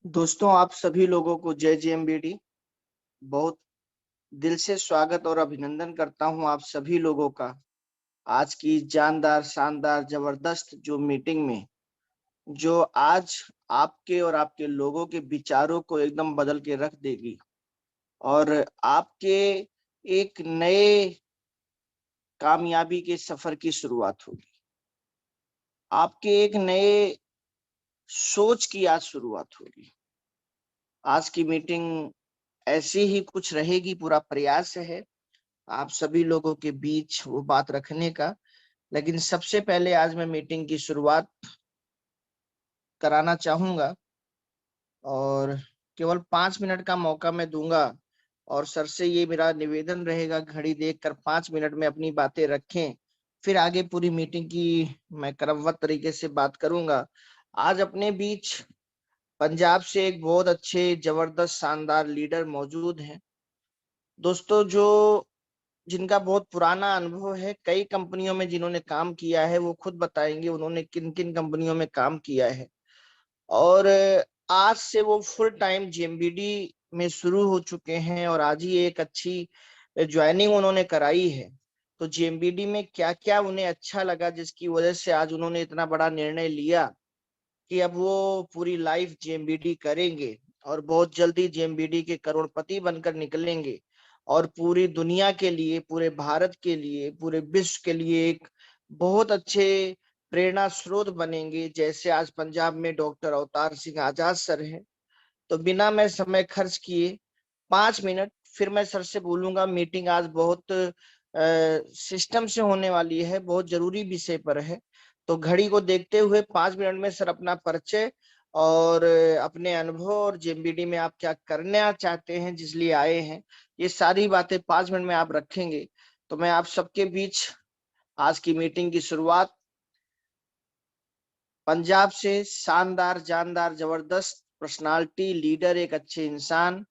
दोस्तों, आप सभी लोगों को जय जेएमबीडी। बहुत दिल से स्वागत और अभिनंदन करता हूं आप सभी लोगों का आज की जानदार शानदार जबरदस्त जो मीटिंग में, जो आज आपके और आपके लोगों के विचारों को एकदम बदल के रख देगी और आपके एक नए कामयाबी के सफर की शुरुआत होगी। आपके एक नए सोच की आज शुरुआत होगी। आज की मीटिंग ऐसी ही कुछ रहेगी। पूरा प्रयास है आप सभी लोगों के बीच वो बात रखने का। लेकिन सबसे पहले आज मैं मीटिंग की शुरुआत कराना चाहूंगा और केवल 5 मिनट का मौका मैं दूंगा और सर से ये मेरा निवेदन रहेगा, घड़ी देखकर 5 मिनट में अपनी बातें रखें। फिर आगे पूरी मीटिंग की मैं क्रमबद्ध तरीके से बात करूंगा। आज अपने बीच पंजाब से एक बहुत अच्छे जबरदस्त शानदार लीडर मौजूद हैं दोस्तों, जो जिनका बहुत पुराना अनुभव है। कई कंपनियों में जिन्होंने काम किया है वो खुद बताएंगे उन्होंने किन किन कंपनियों में काम किया है। और आज से वो फुल टाइम जेएमबीडी में शुरू हो चुके हैं और आज ही एक अच्छी ज्वाइनिंग उन्होंने कराई है। तो जेएमबीडी में क्या क्या उन्हें अच्छा लगा जिसकी वजह से आज उन्होंने इतना बड़ा निर्णय लिया कि अब वो पूरी लाइफ जेएमबीडी करेंगे और बहुत जल्दी जेएमबीडी के करोड़पति बनकर निकलेंगे और पूरी दुनिया के लिए, पूरे भारत के लिए, पूरे विश्व के लिए एक बहुत अच्छे प्रेरणा स्रोत बनेंगे, जैसे आज पंजाब में डॉक्टर अवतार सिंह आजाद सर हैं। तो बिना मैं समय खर्च किए 5 मिनट फिर मैं सर से बोलूंगा। मीटिंग आज बहुत सिस्टम से होने वाली है, बहुत जरूरी विषय पर है। तो घड़ी को देखते हुए 5 मिनट में सर अपना परिचय और अपने अनुभव और जेएमबीडी में आप क्या करना चाहते हैं, जिस लिए आए हैं, ये सारी बातें 5 मिनट में आप रखेंगे। तो मैं आप सबके बीच आज की मीटिंग की शुरुआत पंजाब से शानदार जानदार जबरदस्त पर्सनालिटी लीडर, एक अच्छे इंसान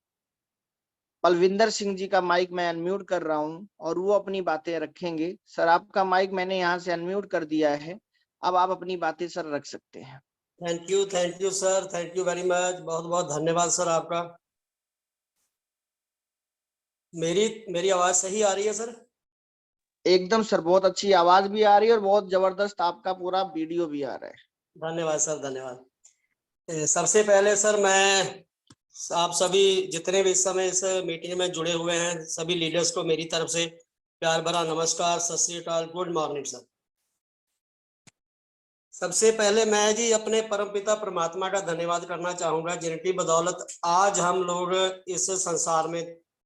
पलविंदर सिंह जी का माइक मैं अनम्यूट कर रहा हूं और वो अपनी बातें रखेंगे। सर, आपका माइक मैंने यहां से अनम्यूट कर दिया है, अब आप अपनी बातें सर रख सकते हैं। Thank you sir, thank you very much. बहुत बहुत धन्यवाद सर आपका। मेरी आवाज सही आ रही है सर? एकदम सर, बहुत अच्छी आवाज भी आ रही है और बहुत जबरदस्त आपका पूरा वीडियो भी आ रहा है। धन्यवाद सर, धन्यवाद। सबसे पहले सर मैं आप सभी जितने भी इस समय इस मीटिंग में जुड़े हुए हैं सभी लीडर्स को मेरी तरफ से प्यार भरा नमस्कार, सत श्री अकाल, गुड मॉर्निंग सर। सबसे पहले मैं जी अपने परमपिता परमात्मा का धन्यवाद करना चाहूंगा जिनकी बदौलत आज हम लोग इस संसार में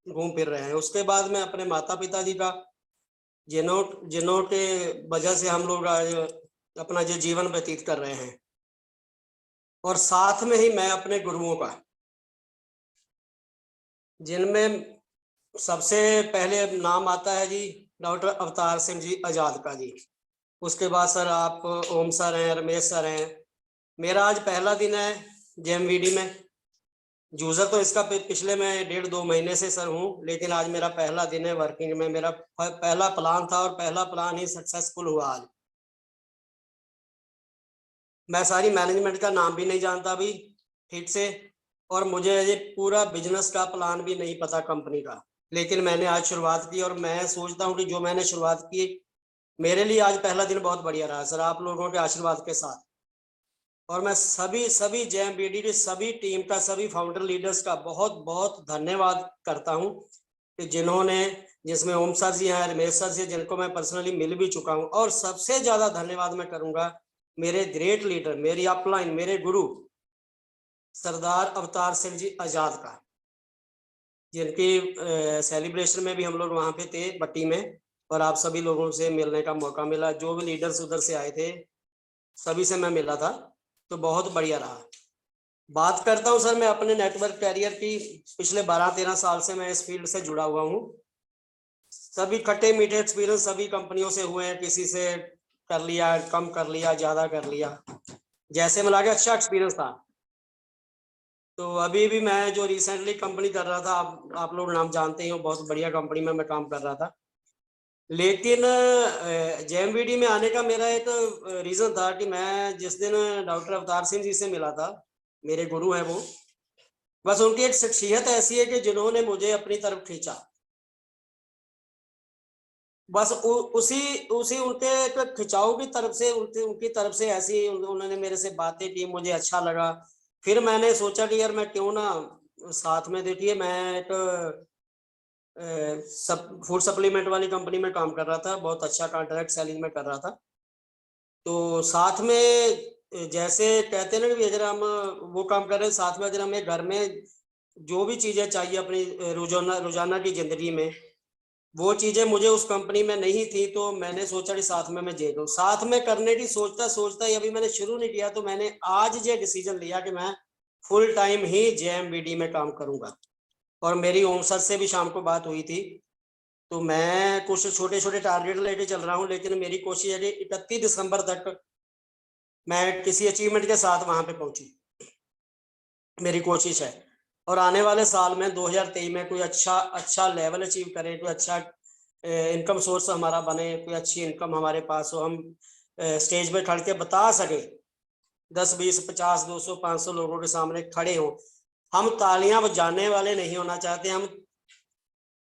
घूम फिर रहे हैं। उसके बाद मैं अपने माता पिता जी का, जिन्हों के वजह से हम लोग आज अपना जो जीवन व्यतीत कर रहे हैं, और साथ में ही मैं अपने गुरुओं का, जिनमें सबसे पहले नाम आता है जी डॉक्टर अवतार सिंह जी आजाद का जी। उसके बाद सर आप ओम सर हैं, रमेश सर हैं। मेरा आज पहला दिन है जेएमबीडी में। यूजर तो इसका पिछले मैं 1.5-2 महीने से सर हूँ, लेकिन आज मेरा पहला दिन है वर्किंग में। मेरा पहला प्लान था और पहला प्लान ही सक्सेसफुल हुआ आज। मैं सारी मैनेजमेंट का नाम भी नहीं जानता अभी ठीक से, और मुझे ये पूरा बिजनेस का प्लान भी नहीं पता कंपनी का, लेकिन मैंने आज शुरुआत की और मैं सोचता हूँ कि जो मैंने शुरुआत की मेरे लिए आज पहला दिन बहुत बढ़िया रहा सर, आप लोगों के आशीर्वाद के साथ। और मैं सभी जेएमबीडी की सभी टीम का, सभी फाउंडर लीडर्स का बहुत बहुत धन्यवाद करता हूं कि जिन्होंने, जिसमें ओम सर जी हैं, रमेश सर जी, जिनको मैं पर्सनली मिल भी चुका हूं। और सबसे ज्यादा धन्यवाद मैं करूंगा मेरे ग्रेट लीडर, मेरी अपलाइन, मेरे गुरु सरदार अवतार सिंह जी आजाद का, जिनकी सेलिब्रेशन में भी हम लोग वहां पे थे बट्टी में, और आप सभी लोगों से मिलने का मौका मिला। जो भी लीडर्स उधर से आए थे सभी से मैं मिला था, तो बहुत बढ़िया रहा। बात करता हूं सर मैं अपने नेटवर्क कैरियर की। पिछले 12-13 साल से मैं इस फील्ड से जुड़ा हुआ हूं। सभी खट्टे मीठे एक्सपीरियंस सभी कंपनियों से हुए हैं, किसी से कर लिया, कम कर लिया, ज्यादा कर लिया, जैसे मिला के अच्छा एक्सपीरियंस था। तो अभी भी मैं जो रिसेंटली कंपनी कर रहा था, आप लोग नाम जानते ही हो, बहुत बढ़िया कंपनी में मैं काम कर रहा था। लेकिन जेएमबीडी में आने का मेरा एक रीजन था कि मैं जिस दिन डॉक्टर अवतार सिंह जी से मिला था, मेरे गुरु हैं वो, बस उनकी एक शख्सियत ऐसी है कि जिन्होंने मुझे अपनी तरफ खींचा, बस उसी उसी उनके एक खिंचाव की तरफ से, उनकी तरफ से ऐसी उन्होंने मेरे से बातें की, मुझे अच्छा लगा। फिर मैंने सोचा कि यार मैं क्यों ना साथ में, देखिए मैं एक सब फूड सप्लीमेंट वाली कंपनी में काम कर रहा था, बहुत अच्छा कॉन्ट्रैक्ट सेलिंग में कर रहा था। तो साथ में जैसे कहते हैं ना कि अगर हम वो काम कर रहे हैं साथ में, अगर हमें घर में जो भी चीजें चाहिए अपनी रोजाना रोजाना की जिंदगी में, वो चीजें मुझे उस कंपनी में नहीं थी, तो मैंने सोचा कि साथ में मैं जे दूं। साथ में करने की सोचता सोचता ही अभी मैंने शुरू नहीं किया, तो मैंने आज ये डिसीजन लिया कि मैं फुल टाइम ही जेएमबीडी में काम करूंगा। और मेरी ओम सर से भी शाम को बात हुई थी, तो मैं कुछ छोटे छोटे टारगेट लेके चल रहा हूँ, लेकिन मेरी कोशिश है कि 31 दिसंबर तक मैं किसी अचीवमेंट के साथ वहां पे पहुंचूं, मेरी कोशिश है। और आने वाले साल में 2023 में कोई अच्छा लेवल अचीव करें, कोई अच्छा इनकम सोर्स हमारा बने, कोई अच्छी इनकम हमारे पास हो, हम स्टेज पे खड़ के बता सके 10 20 50 200 500 लोगों के सामने खड़े हो। हम तालियां बजाने वाले नहीं होना चाहते, हम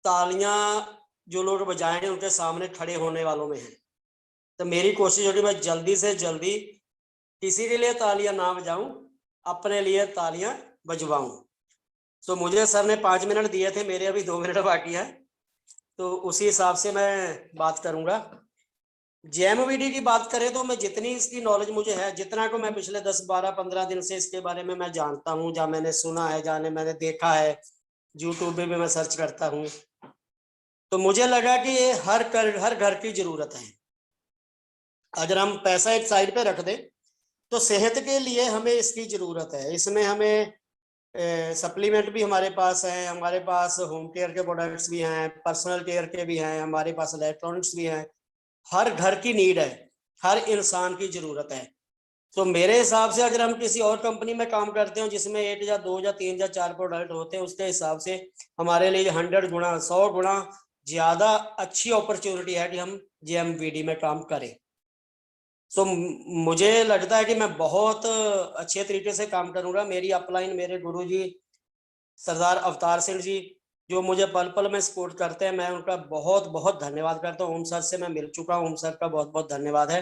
तालियां जो लोग बजाएंगे उनके सामने खड़े होने वालों में है। तो मेरी कोशिश होगी मैं जल्दी से जल्दी किसी के लिए तालियां ना बजाऊं, अपने लिए तालियां बजवाऊं। तो मुझे सर ने 5 मिनट दिए थे, मेरे अभी 2 मिनट बाकी है, तो उसी हिसाब से मैं बात करूंगा। जेएमवीडी की बात करें तो मैं जितनी इसकी नॉलेज मुझे है, जितना को मैं पिछले 10 12 15 दिन से इसके बारे में मैं जानता हूँ, जहाँ मैंने सुना है, जाने मैंने देखा है, यूट्यूब पे भी मैं सर्च करता हूँ, तो मुझे लगा कि ये हर घर की जरूरत है। अगर हम पैसा एक साइड पे रख दें तो सेहत के लिए हमें इसकी जरूरत है। इसमें हमें सप्लीमेंट भी हमारे पास है, हमारे पास होम केयर के प्रोडक्ट्स भी हैं, पर्सनल केयर के भी हैं, हमारे पास इलेक्ट्रॉनिक्स भी हैं। हर घर की नीड है, हर इंसान की जरूरत है। तो मेरे हिसाब से अगर हम किसी और कंपनी में काम करते हो जिसमें 1 या 2 या 3 या 4 प्रोडक्ट होते हैं, उसके हिसाब से हमारे लिए 100 गुना 100 गुना ज्यादा अच्छी अपॉर्चुनिटी है कि हम जेएमवीडी में काम करें। तो मुझे लगता है कि मैं बहुत अच्छे तरीके से काम करूंगा। मेरी अपलाइन मेरे गुरुजी सरदार अवतार सिंह जी, जो मुझे पल पल में सपोर्ट करते हैं, मैं उनका बहुत बहुत धन्यवाद करता हूँ। ओम सर से मैं मिल चुका हूँ, ओम सर का बहुत बहुत धन्यवाद है।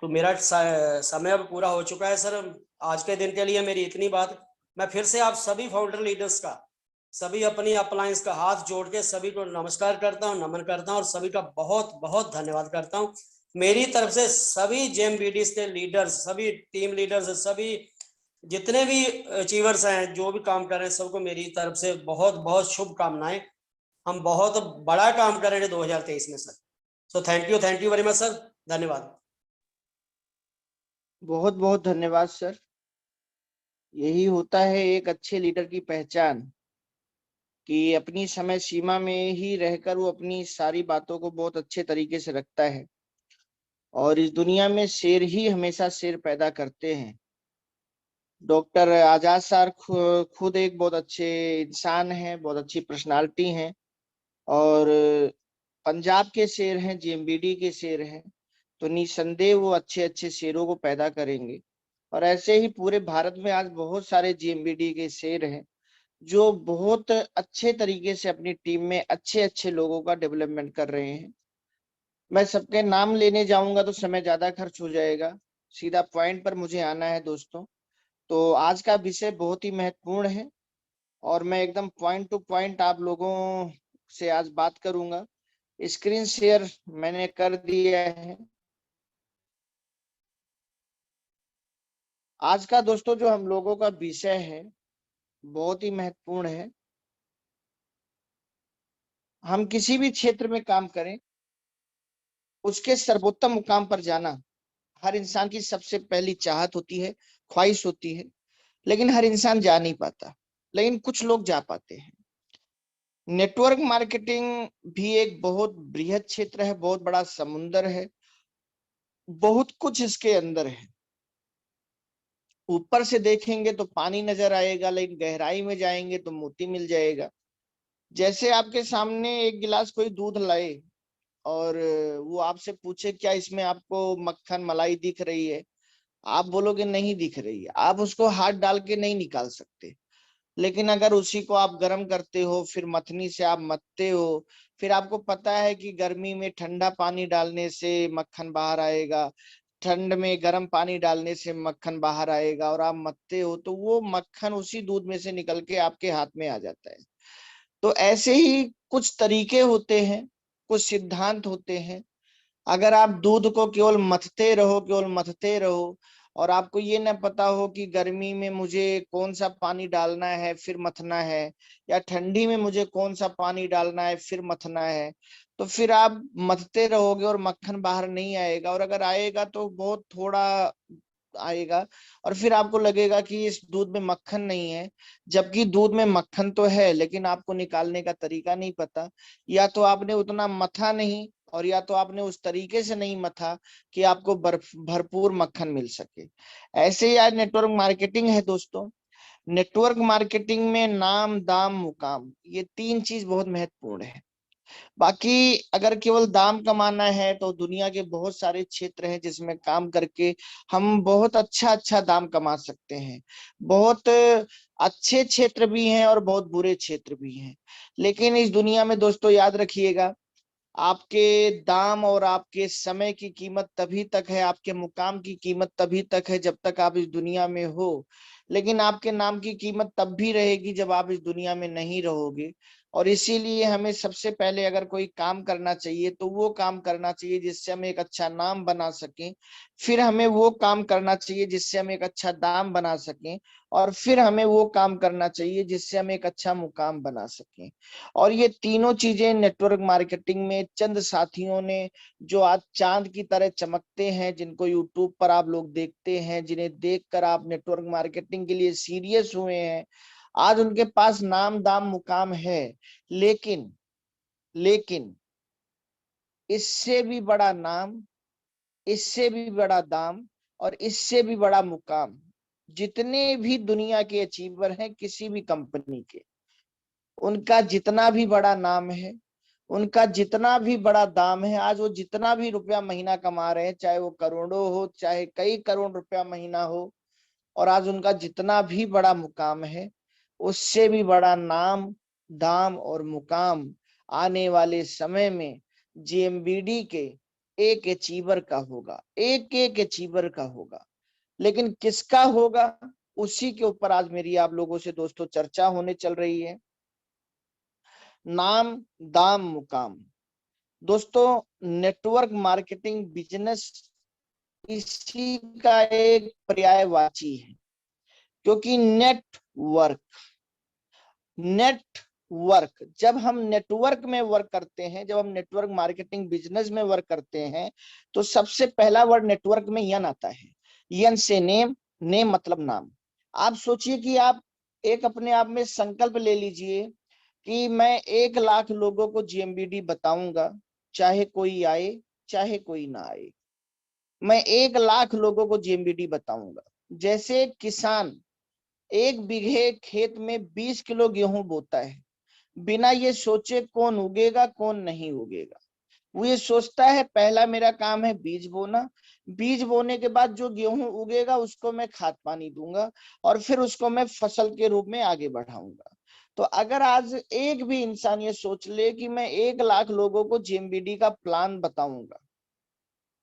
तो मेरा समय अब पूरा हो चुका है सर। आज के दिन के लिए मेरी इतनी बात। मैं फिर से आप सभी फाउंडर लीडर्स का, सभी अपनी अपलायंस का हाथ जोड़ के सभी को नमस्कार करता हूँ, नमन करता हूँ और सभी का बहुत बहुत धन्यवाद करता हूँ। मेरी तरफ से सभी जेएमबीडीज के लीडर्स, सभी टीम लीडर्स, सभी जितने भी अचीवर्स हैं, जो भी काम कर रहे हैं, सबको मेरी तरफ से बहुत बहुत शुभकामनाएं। हम बहुत बड़ा काम करेंगे 2023 में sir. So thank you very much sir, धन्यवाद। बहुत बहुत धन्यवाद सर। यही होता है एक अच्छे लीडर की पहचान, कि अपनी समय सीमा में ही रहकर वो अपनी सारी बातों को बहुत अच्छे तरीके से रखता है। और इस दुनिया में शेर ही हमेशा शेर पैदा करते हैं। डॉक्टर आजाद सर खुद एक बहुत अच्छे इंसान हैं, बहुत अच्छी पर्सनालिटी हैं, और पंजाब के शेर हैं, जेएमबीडी के शेर हैं। तो निसंदेह वो अच्छे अच्छे शेरों को पैदा करेंगे। और ऐसे ही पूरे भारत में आज बहुत सारे जेएमबीडी के शेर हैं, जो बहुत अच्छे तरीके से अपनी टीम में अच्छे अच्छे लोगों का डेवलपमेंट कर रहे हैं। मैं सबके नाम लेने जाऊंगा तो समय ज्यादा खर्च हो जाएगा। सीधा पॉइंट पर मुझे आना है दोस्तों। तो आज का विषय बहुत ही महत्वपूर्ण है, और मैं एकदम पॉइंट टू पॉइंट आप लोगों से आज बात करूंगा। स्क्रीन शेयर मैंने कर दिया है। आज का दोस्तों जो हम लोगों का विषय है बहुत ही महत्वपूर्ण है। हम किसी भी क्षेत्र में काम करें, उसके सर्वोत्तम मुकाम पर जाना हर इंसान की सबसे पहली चाहत होती है, ख्वाहिश होती है। लेकिन हर इंसान जा नहीं पाता, लेकिन कुछ लोग जा पाते हैं। नेटवर्क मार्केटिंग भी एक बहुत बृहद क्षेत्र है, बहुत बड़ा समुंदर है, बहुत कुछ इसके अंदर है। ऊपर से देखेंगे तो पानी नजर आएगा, लेकिन गहराई में जाएंगे तो मोती मिल जाएगा। जैसे आपके सामने एक गिलास कोई दूध लाए और वो आपसे पूछे क्या इसमें आपको मक्खन मलाई दिख रही है, आप बोलोगे नहीं दिख रही है, आप उसको हाथ डाल के नहीं निकाल सकते। लेकिन अगर उसी को आप गर्म करते हो, फिर मथनी से आप मथते हो, फिर आपको पता है कि गर्मी में ठंडा पानी डालने से मक्खन बाहर आएगा, ठंड में गर्म पानी डालने से मक्खन बाहर आएगा, और आप मथते हो तो वो मक्खन उसी दूध में से निकल के आपके हाथ में आ जाता है। तो ऐसे ही कुछ तरीके होते हैं, कुछ सिद्धांत होते हैं। अगर आप दूध को केवल मथते रहो, केवल मथते रहो, और आपको ये न पता हो कि गर्मी में मुझे कौन सा पानी डालना है फिर मथना है, या ठंडी में मुझे कौन सा पानी डालना है फिर मथना है, तो फिर आप मथते रहोगे और मक्खन बाहर नहीं आएगा, और अगर आएगा तो बहुत थोड़ा आएगा, और फिर आपको लगेगा कि इस दूध में मक्खन नहीं है, जबकि दूध में मक्खन तो है, लेकिन आपको निकालने का तरीका नहीं पता। या तो आपने उतना मथा नहीं, और या तो आपने उस तरीके से नहीं मथा कि आपको भरपूर मक्खन मिल सके। ऐसे ही आज नेटवर्क मार्केटिंग है दोस्तों। नेटवर्क मार्केटिंग में नाम, दाम, मुकाम, ये तीन चीज बहुत महत्वपूर्ण है। बाकी अगर केवल दाम कमाना है तो दुनिया के बहुत सारे क्षेत्र हैं जिसमें काम करके हम बहुत अच्छा अच्छा दाम कमा सकते हैं। बहुत अच्छे क्षेत्र भी हैं और बहुत बुरे क्षेत्र भी हैं। लेकिन इस दुनिया में दोस्तों याद रखिएगा, आपके दाम और आपके समय की कीमत तभी तक है, आपके मुकाम की कीमत तभी तक है जब तक आप इस दुनिया में हो। लेकिन आपके नाम की कीमत तब भी रहेगी जब आप इस दुनिया में नहीं रहोगे। और इसीलिए हमें सबसे पहले अगर कोई काम करना चाहिए तो वो काम करना चाहिए जिससे हम एक अच्छा नाम बना सकें। फिर हमें वो काम करना चाहिए जिससे हम एक अच्छा दाम बना सकें। और फिर हमें वो काम करना चाहिए जिससे हम एक अच्छा मुकाम बना सकें। और ये तीनों चीजें नेटवर्क मार्केटिंग में चंद साथियों ने, जो आज चांद की तरह चमकते हैं, जिनको यूट्यूब पर आप लोग देखते हैं, जिन्हें देखकर आप नेटवर्क मार्केटिंग के लिए सीरियस हुए हैं, आज उनके पास नाम, दाम, मुकाम है। लेकिन लेकिन इससे भी बड़ा नाम, इससे भी बड़ा दाम, और इससे भी बड़ा मुकाम, जितने भी दुनिया के अचीवर हैं किसी भी कंपनी के, उनका जितना भी बड़ा नाम है, उनका जितना भी बड़ा दाम है, आज वो जितना भी रुपया महीना कमा रहे हैं, चाहे वो करोड़ों हो, चाहे कई करोड़ रुपया महीना हो, और आज उनका जितना भी बड़ा मुकाम है, उससे भी बड़ा नाम, दाम और मुकाम आने वाले समय में जेएमबीडी के एक अचीवर का होगा, एक एक अचीवर का होगा। लेकिन किसका होगा, उसी के ऊपर आज मेरी आप लोगों से दोस्तों चर्चा होने चल रही है। नाम, दाम, मुकाम। दोस्तों, नेटवर्क मार्केटिंग बिजनेस इसी का एक पर्यायवाची है। क्योंकि नेटवर्क, जब हम नेटवर्क में वर्क करते हैं, जब हम नेटवर्क मार्केटिंग बिजनेस में वर्क करते हैं, तो सबसे पहला वर्ड नेटवर्क में यन आता है। यन से नेम, नेम मतलब नाम। आप सोचिए कि आप एक अपने आप में संकल्प ले लीजिए कि मैं 1 लाख लोगों को जेएमबीडी बताऊंगा, चाहे कोई आए चाहे कोई ना आए, मैं 1 लाख लोगों को जेएमबीडी बताऊंगा। जैसे किसान 1 बीघे खेत में 20 किलो गेहूं बोता है, बिना ये सोचे कौन उगेगा कौन नहीं उगेगा। वो ये सोचता है पहला मेरा काम है बीज बोना, बीज बोने के बाद जो गेहूं उगेगा उसको मैं खाद पानी दूंगा, और फिर उसको मैं फसल के रूप में आगे बढ़ाऊंगा। तो अगर आज एक भी इंसान ये सोच ले कि मैं 1 लाख लोगों को जेएमबीडी का प्लान बताऊंगा,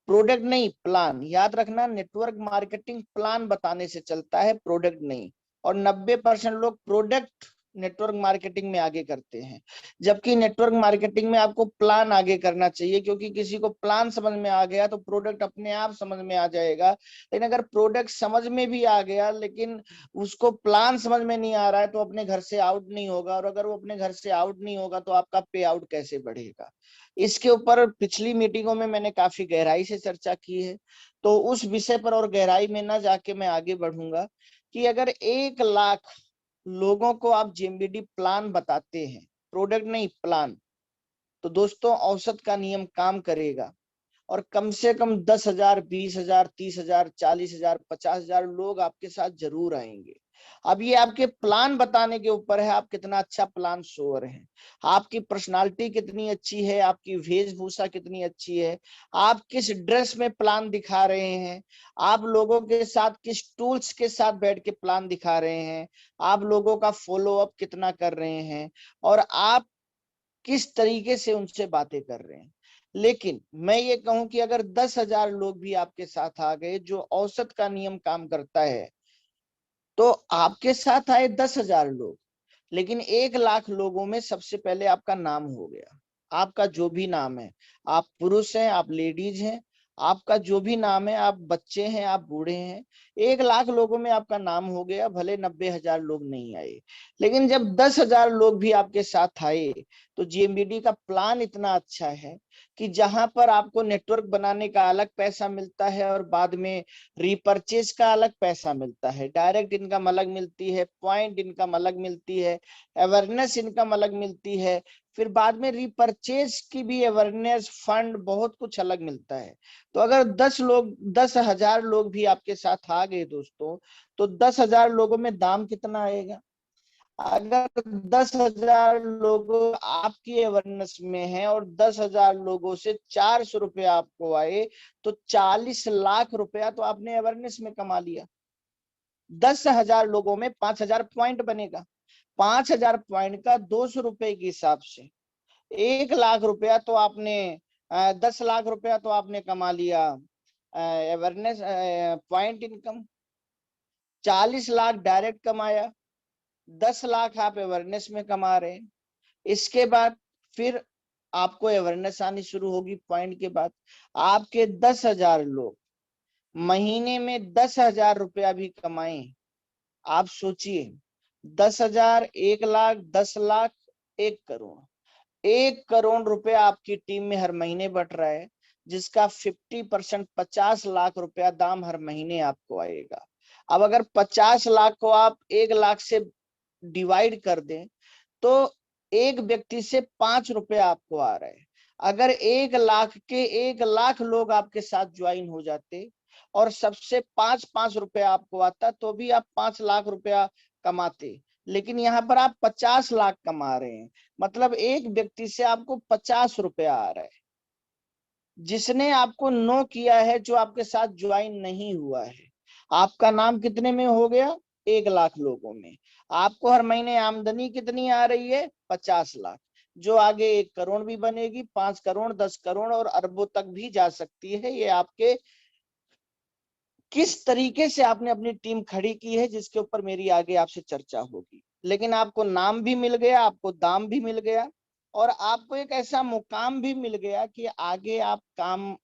प्रोडक्ट नहीं प्लान, याद रखना, नेटवर्क मार्केटिंग प्लान बताने से चलता है, प्रोडक्ट नहीं। और 90% लोग प्रोडक्ट नेटवर्क मार्केटिंग में आगे करते हैं, जबकि नेटवर्क मार्केटिंग में आपको प्लान आगे करना चाहिए। क्योंकि किसी को प्लान समझ में आ गया तो प्रोडक्ट अपने आप समझ में आ जाएगा। लेकिन अगर प्रोडक्ट समझ में भी आ गया लेकिन उसको प्लान समझ में नहीं आ रहा है, तो अपने घर से आउट नहीं होगा, और अगर वो अपने घर से आउट नहीं होगा तो आपका पे आउट कैसे बढ़ेगा। इसके ऊपर पिछली मीटिंगों में मैंने काफी गहराई से चर्चा की है, तो उस विषय पर और गहराई में ना जाके मैं आगे बढ़ूंगा कि अगर 1 लाख लोगों को आप जेएमबीडी प्लान बताते हैं, प्रोडक्ट नहीं प्लान, तो दोस्तों औसत का नियम काम करेगा, और कम से कम 10,000, 20,000, 30,000, 40,000, 50,000 लोग आपके साथ जरूर आएंगे। अब ये आपके प्लान बताने के ऊपर है, आप कितना अच्छा प्लान शो रहे हैं, आपकी पर्सनालिटी कितनी अच्छी है, आपकी वेशभूषा कितनी अच्छी है, आप किस ड्रेस में प्लान दिखा रहे हैं, आप लोगों के साथ किस टूल्स के साथ बैठ के प्लान दिखा रहे हैं, आप लोगों का फॉलो अप कितना कर रहे हैं, और आप किस तरीके से उनसे बातें कर रहे हैं। लेकिन मैं ये कहूं कि अगर 10,000 लोग भी आपके साथ आ गए, जो औसत का नियम काम करता है, तो आपके साथ आए 10,000 लोग, लेकिन 1 लाख लोगों में सबसे पहले आपका नाम हो गया। आपका जो भी नाम है, आप पुरुष हैं, आप लेडीज हैं, आपका जो भी नाम है, आप बच्चे हैं, आप बूढ़े हैं, 1 लाख लोगों में आपका नाम हो गया। भले 90,000 लोग नहीं आए, लेकिन जब 10,000 लोग भी आपके साथ आए, तो जीएमबीडी का प्लान इतना अच्छा है कि जहां पर आपको नेटवर्क बनाने का अलग पैसा मिलता है, और बाद में रीपरचेज का अलग पैसा मिलता है, डायरेक्ट इनकम अलग मिलती है, पॉइंट इनकम अलग मिलती है, अवेयरनेस इनकम अलग मिलती है, फिर बाद में रीपरचेज की भी अवेयरनेस फंड, बहुत कुछ अलग मिलता है। तो अगर 10,000 लोग भी आपके साथ आ गए दोस्तों, तो 10,000 लोगों में दाम कितना आएगा? अगर 10,000 लोग आपकी अवेयरनेस में हैं और 10,000 लोगों से 400 रुपया आपको आए, तो 40 लाख रुपया तो आपने अवेयरनेस में कमा लिया। 10,000 लोगों में 5,000 पॉइंट बनेगा, 5,000 पॉइंट का 200 रुपए के हिसाब से 1 लाख रुपया तो आपने 10 लाख रुपया तो आपने कमा लिया awareness point income. 40 lakh direct कमाया, 10 लाख आप अवेयरनेस में कमा रहे हैं। इसके बाद फिर आपको अवेयरनेस आनी शुरू होगी पॉइंट के बाद। आपके 10,000 लोग महीने में 10,000 रुपया भी कमाएं, आप सोचिए, 10,000, 1 लाख, 10 लाख, 1 करोड़, 1 करोड़ रुपया आपकी टीम में हर महीने बट रहा है, जिसका 50%, 50 लाख रुपया दाम हर महीने आपको आएगा। अब अगर 50 लाख को आप 1 लाख से डिवाइड कर दें, तो एक व्यक्ति से 5 रुपए आपको आ रहा है। अगर 1 लाख के 1 लाख लोग आपके साथ ज्वाइन हो जाते और सबसे 5-5 रुपए आपको आता, तो भी आप 5 लाख रुपया कमाते। लेकिन यहाँ पर आप 50 लाख कमा रहे हैं, मतलब एक व्यक्ति से आपको 50 रुपया आ रहा है। जिसने आपको नो किया है, जो आपके साथ ज्वाइन नहीं हुआ है, आपका नाम कितने में हो गया? 1 लाख लोगों में। आपको हर महीने आमदनी कितनी आ रही है? 50 लाख, जो आगे 1 करोड़ भी बनेगी, 5 करोड़, 10 करोड़ और अरबों तक भी जा सकती है। ये आपके किस तरीके से आपने अपनी टीम खड़ी की है, जिसके ऊपर मेरी आगे आपसे चर्चा होगी। लेकिन आपको नाम भी मिल गया, आपको दाम भी मिल गया, और आपको एक ऐसा मुकाम भी मिल गया कि आगे आप काम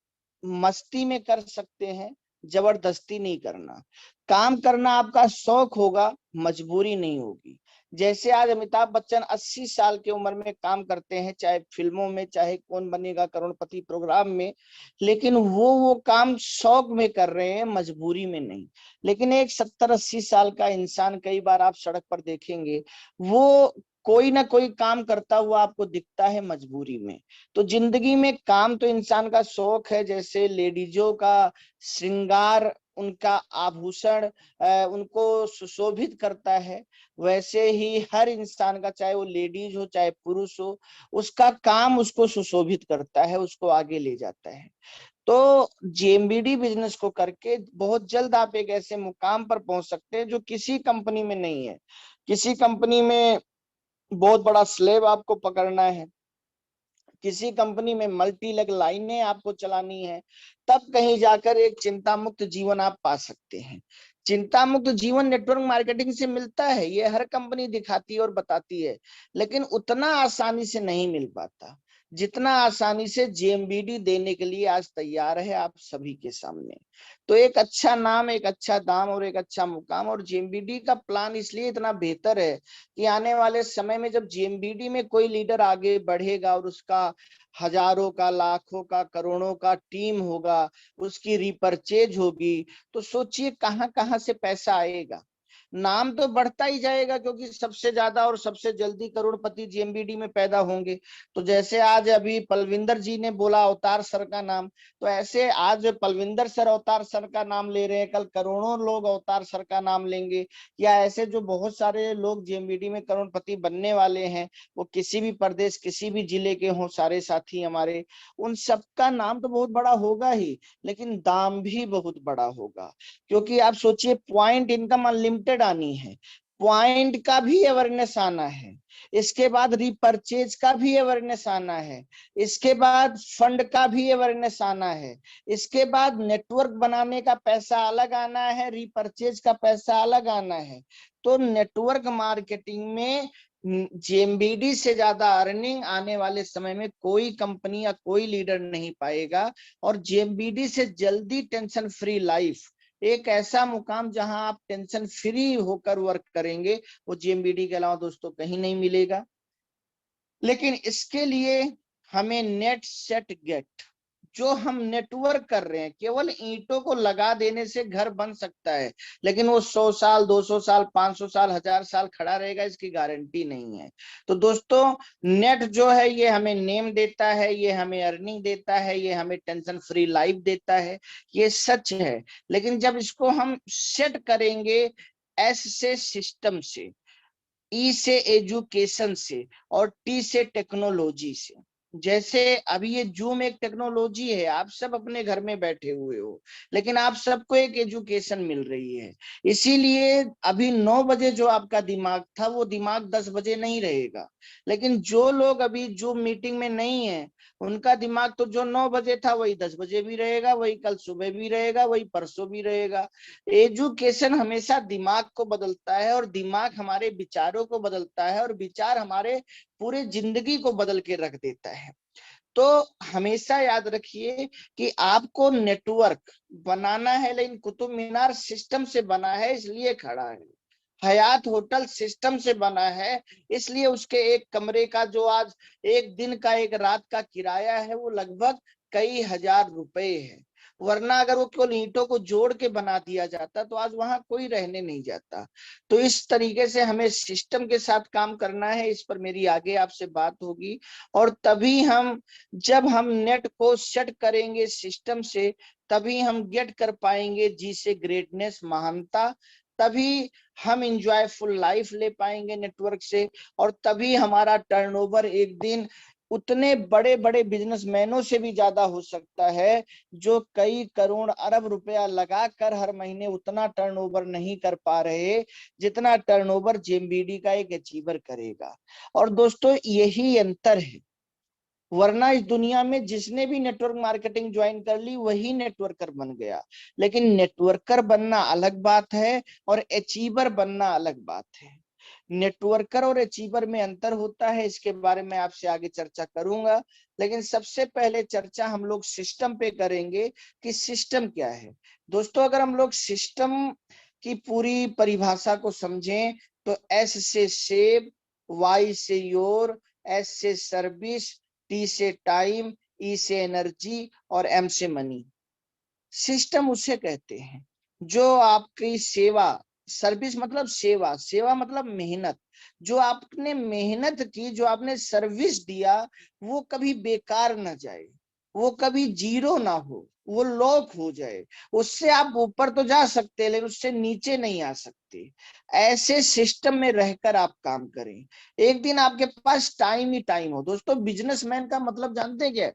मस्ती में कर सकते हैं, जबरदस्ती नहीं करना। काम करना आपका शौक होगा, मजबूरी नहीं होगी। जैसे आज अमिताभ बच्चन 80 साल की उम्र में काम करते हैं, चाहे फिल्मों में, चाहे कौन बनेगा करोड़पति प्रोग्राम में, लेकिन वो काम शौक में कर रहे हैं, मजबूरी में नहीं। लेकिन एक 70-80 साल का इंसान, कई बार आप सड़क पर देखेंगे, वो कोई ना कोई काम करता हुआ आपको दिखता है मजबूरी में। तो जिंदगी में काम तो इंसान का शौक है। जैसे लेडीजों का श्रृंगार, उनका आभूषण उनको सुशोभित करता है, वैसे ही हर इंसान का, चाहे वो लेडीज हो चाहे पुरुष हो, उसका काम उसको सुशोभित करता है, उसको आगे ले जाता है। तो जेएमबीडी बिजनेस को करके बहुत जल्द आप एक ऐसे मुकाम पर पहुंच सकते हैं जो किसी कंपनी में नहीं है। किसी कंपनी में बहुत बड़ा स्लेब आपको पकड़ना है, किसी कंपनी में मल्टी लेग लाइनें आपको चलानी है, तब कहीं जाकर एक चिंता मुक्त जीवन आप पा सकते हैं। चिंता मुक्त जीवन नेटवर्क मार्केटिंग से मिलता है, ये हर कंपनी दिखाती है और बताती है, लेकिन उतना आसानी से नहीं मिल पाता जितना आसानी से जेएमबीडी देने के लिए आज तैयार है आप सभी के सामने। तो एक अच्छा नाम, एक अच्छा दाम और एक अच्छा मुकाम, और जेएमबीडी का प्लान इसलिए इतना बेहतर है कि आने वाले समय में जब जेएमबीडी में कोई लीडर आगे बढ़ेगा और उसका हजारों का, लाखों का, करोड़ों का टीम होगा, उसकी रिपर्चेज होगी, तो सोचिए कहां कहां से पैसा आएगा। नाम तो बढ़ता ही जाएगा, क्योंकि सबसे ज्यादा और सबसे जल्दी करोड़पति जेएमबीडी में पैदा होंगे। तो जैसे आज अभी पलविंदर जी ने बोला अवतार सर का नाम, तो ऐसे आज पलविंदर सर अवतार सर का नाम ले रहे हैं, कल करोड़ों लोग अवतार सर का नाम लेंगे। या ऐसे जो बहुत सारे लोग जेएमबीडी में करोड़पति बनने वाले हैं, वो किसी भी प्रदेश किसी भी जिले के हों, सारे साथी हमारे, उन सबका नाम तो बहुत बड़ा होगा ही, लेकिन दाम भी बहुत बड़ा होगा। क्योंकि आप सोचिए, पॉइंट इनकम अनलिमिटेड आनी है, पॉइंट का भी अवेयरनेस आना है, इसके बाद रिपर्चेज का भी अवेयरनेस आना है, इसके बाद फंड का भी अवेयरनेस आना है, इसके बाद नेटवर्क बनाने का पैसा अलग आना है, रिपर्चेज का पैसा अलग आना है। तो नेटवर्क मार्केटिंग में जेएमबीडी से ज्यादा अर्निंग आने वाले समय में कोई कंपनी या कोई लीडर नहीं पाएगा। और जेएमबीडी से जल्दी टेंशन फ्री लाइफ, एक ऐसा मुकाम जहां आप टेंशन फ्री होकर वर्क करेंगे, वो जेएमबीडी के अलावा दोस्तों कहीं नहीं मिलेगा। लेकिन इसके लिए हमें नेट सेट गेट, जो हम नेटवर्क कर रहे हैं, केवल ईंटों को लगा देने से घर बन सकता है, लेकिन वो 100 साल 200 साल 500 साल 1000 साल खड़ा रहेगा, इसकी गारंटी नहीं है। तो दोस्तों, नेट जो है ये हमें नेम देता है, ये हमें अर्निंग देता है, ये हमें टेंशन फ्री लाइफ देता है, ये सच है। लेकिन जब इसको हम सेट करेंगे एस से सिस्टम से, ई से एजुकेशन से, और टी से टेक्नोलॉजी से। जैसे अभी ये जूम एक टेक्नोलॉजी है, आप सब अपने घर में बैठे हुए हो, लेकिन आप सबको एक एजुकेशन मिल रही है। इसीलिए अभी 9 बजे जो आपका दिमाग था, वो दिमाग 10 बजे नहीं रहेगा। लेकिन जो लोग अभी जूम मीटिंग में नहीं है, उनका दिमाग तो जो 9 बजे था वही 10 बजे भी रहेगा, वही कल सुबह भी रहेगा, वही परसों भी रहेगा। एजुकेशन हमेशा दिमाग को बदलता है, और दिमाग हमारे विचारों को बदलता है, और विचार हमारे पूरे जिंदगी को बदल के रख देता है। तो हमेशा याद रखिए कि आपको नेटवर्क बनाना है, लेकिन कुतुब मीनार सिस्टम से बना है इसलिए खड़ा है, हयात होटल सिस्टम से बना है इसलिए उसके एक कमरे का जो आज एक दिन का एक रात का किराया है, वो लगभग कई हजार रुपए है। वरना अगर वो केवल ईंटों को जोड़ के बना दिया जाता तो आज वहां कोई रहने नहीं जाता। तो इस तरीके से हमें सिस्टम के साथ काम करना है, इस पर मेरी आगे आपसे बात होगी। और तभी हम, जब हम नेट को सेट करेंगे सिस्टम से, तभी हम गेट कर पाएंगे जी से ग्रेटनेस, महानता। तभी हम इंजॉयफुल लाइफ ले पाएंगे नेटवर्क से, और तभी हमारा टर्नओवर एक दिन उतने बड़े बड़े बिजनेसमैनों से भी ज्यादा हो सकता है, जो कई करोड़ अरब रुपया लगाकर हर महीने उतना टर्नओवर नहीं कर पा रहे जितना टर्नओवर जेएमबीडी का एक अचीवर करेगा। और दोस्तों, यही अंतर है। वरना इस दुनिया में जिसने भी नेटवर्क मार्केटिंग ज्वाइन कर ली वही नेटवर्कर बन गया। लेकिन नेटवर्कर बनना अलग बात है और अचीवर बनना अलग बात है। नेटवर्कर और अचीवर में अंतर होता है, इसके बारे में आपसे आगे चर्चा करूंगा। लेकिन सबसे पहले चर्चा हम लोग सिस्टम पे करेंगे कि सिस्टम क्या है। दोस्तों, अगर हम लोग सिस्टम की पूरी परिभाषा को समझें तो एस से सेव, वाई से योर, एस से सर्विस, टी से टाइम, ई से एनर्जी, और एम से मनी। सिस्टम उसे कहते हैं जो आपकी सेवा, सर्विस मतलब सेवा, सेवा मतलब मेहनत, जो आपने मेहनत की, जो आपने सर्विस दिया, वो कभी बेकार ना जाए, वो कभी जीरो ना हो, वो लॉक हो जाए। उससे आप ऊपर तो जा सकते हैं, लेकिन उससे नीचे नहीं आ सकते। ऐसे सिस्टम में रहकर आप काम करें। एक दिन आपके पास टाइम ही टाइम हो। दोस्तों, बिजनेसमैन का मतलब जानते हैं क्या है?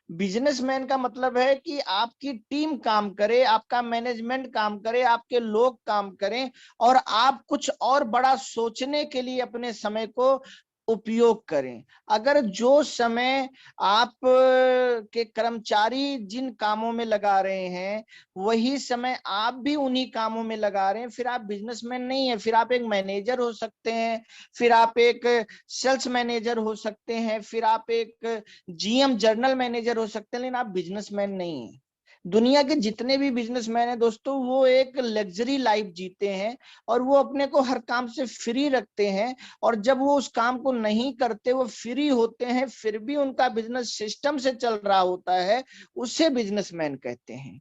बिजनेसमैन का मतलब है कि आपकी टीम काम करे, आपका मैनेजमेंट काम करे, आपके लोग काम करें, और आप कुछ और बड़ा सोचने के लिए अपने समय को उपयोग करें। अगर जो समय आप के कर्मचारी जिन कामों में लगा रहे हैं, वही समय आप भी उन्हीं कामों में लगा रहे हैं, फिर आप बिजनेसमैन नहीं है, फिर आप एक मैनेजर हो सकते हैं, फिर आप एक सेल्स मैनेजर हो सकते हैं, फिर आप एक जीएम जनरल मैनेजर हो सकते हैं, लेकिन आप बिजनेसमैन नहीं है। दुनिया के जितने भी बिजनेसमैन हैं दोस्तों, वो एक लग्जरी लाइफ जीते हैं, और वो अपने को हर काम से फ्री रखते हैं। और जब वो उस काम को नहीं करते, वो फ्री होते हैं, फिर भी उनका बिजनेस सिस्टम से चल रहा होता है, उसे बिजनेसमैन कहते हैं।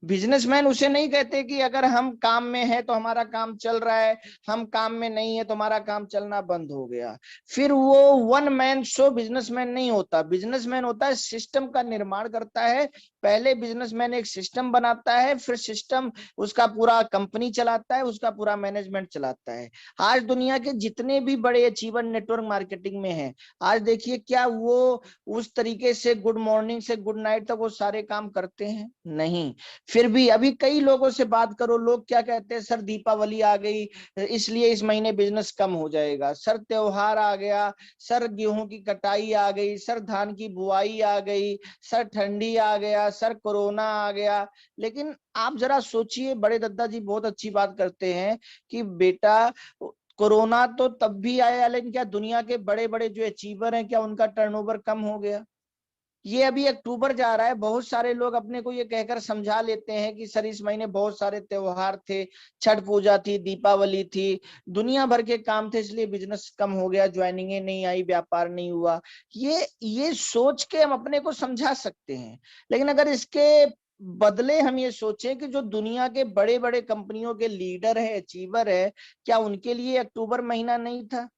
बिजनेसमैन उसे नहीं कहते कि अगर हम काम में है तो हमारा काम चल रहा है, हम काम में नहीं है तो हमारा काम चलना बंद हो गया। फिर वो वन मैन शो बिजनेसमैन नहीं होता। बिजनेसमैन होता है सिस्टम का निर्माण करता है। पहले बिजनेसमैन एक सिस्टम बनाता है, फिर सिस्टम उसका पूरा कंपनी चलाता है, उसका पूरा मैनेजमेंट चलाता है। आज दुनिया के जितने भी बड़े अचीवर नेटवर्क मार्केटिंग में हैं, आज देखिए क्या वो उस तरीके से गुड मॉर्निंग से गुड नाइट तक वो सारे काम करते हैं? नहीं। फिर भी अभी कई लोगों से बात करो, लोग क्या कहते हैं, सर दीपावली आ गई इसलिए इस महीने बिजनेस कम हो जाएगा, सर त्योहार आ गया, सर गेहूं की कटाई आ गई, सर धान की बुआई आ गई, सर ठंडी आ गया, सर कोरोना आ गया। लेकिन आप जरा सोचिए, बड़े दद्दा जी बहुत अच्छी बात करते हैं कि बेटा कोरोना तो तब भी आया, लेकिन क्या दुनिया के बड़े बड़े जो अचीवर हैं क्या उनका टर्नओवर कम हो गया? ये अभी अक्टूबर जा रहा है, बहुत सारे लोग अपने को ये कहकर समझा लेते हैं कि सर इस महीने बहुत सारे त्योहार थे, छठ पूजा थी, दीपावली थी, दुनिया भर के काम थे, इसलिए बिजनेस कम हो गया, ज्वाइनिंगें नहीं आई, व्यापार नहीं हुआ। ये सोच के हम अपने को समझा सकते हैं। लेकिन अगर इसके बदले हम ये सोचें कि जो दुनिया के बड़े बड़े कंपनियों के लीडर है, अचीवर है, क्या उनके लिए अक्टूबर महीना नहीं था?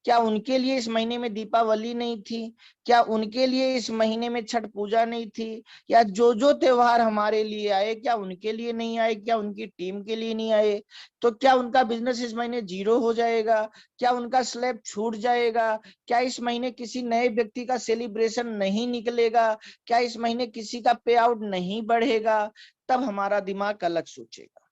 क्या उनके लिए इस महीने में दीपावली नहीं थी? क्या उनके लिए इस महीने में छठ पूजा नहीं थी? या जो जो त्योहार हमारे लिए आए क्या उनके लिए नहीं आए? क्या उनकी टीम के लिए नहीं आए? तो क्या उनका बिजनेस इस महीने जीरो हो जाएगा? क्या उनका स्लैब छूट जाएगा? क्या इस महीने किसी नए व्यक्ति का सेलिब्रेशन नहीं निकलेगा? क्या इस महीने किसी का पे आउट नहीं बढ़ेगा? तब हमारा दिमाग अलग सोचेगा।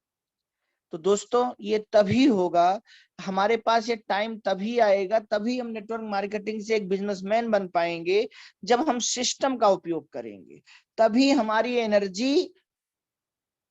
तो दोस्तों ये तभी होगा, हमारे पास ये टाइम तभी आएगा, तभी हम नेटवर्क मार्केटिंग से एक बिजनेसमैन बन पाएंगे जब हम सिस्टम का उपयोग करेंगे। तभी हमारी एनर्जी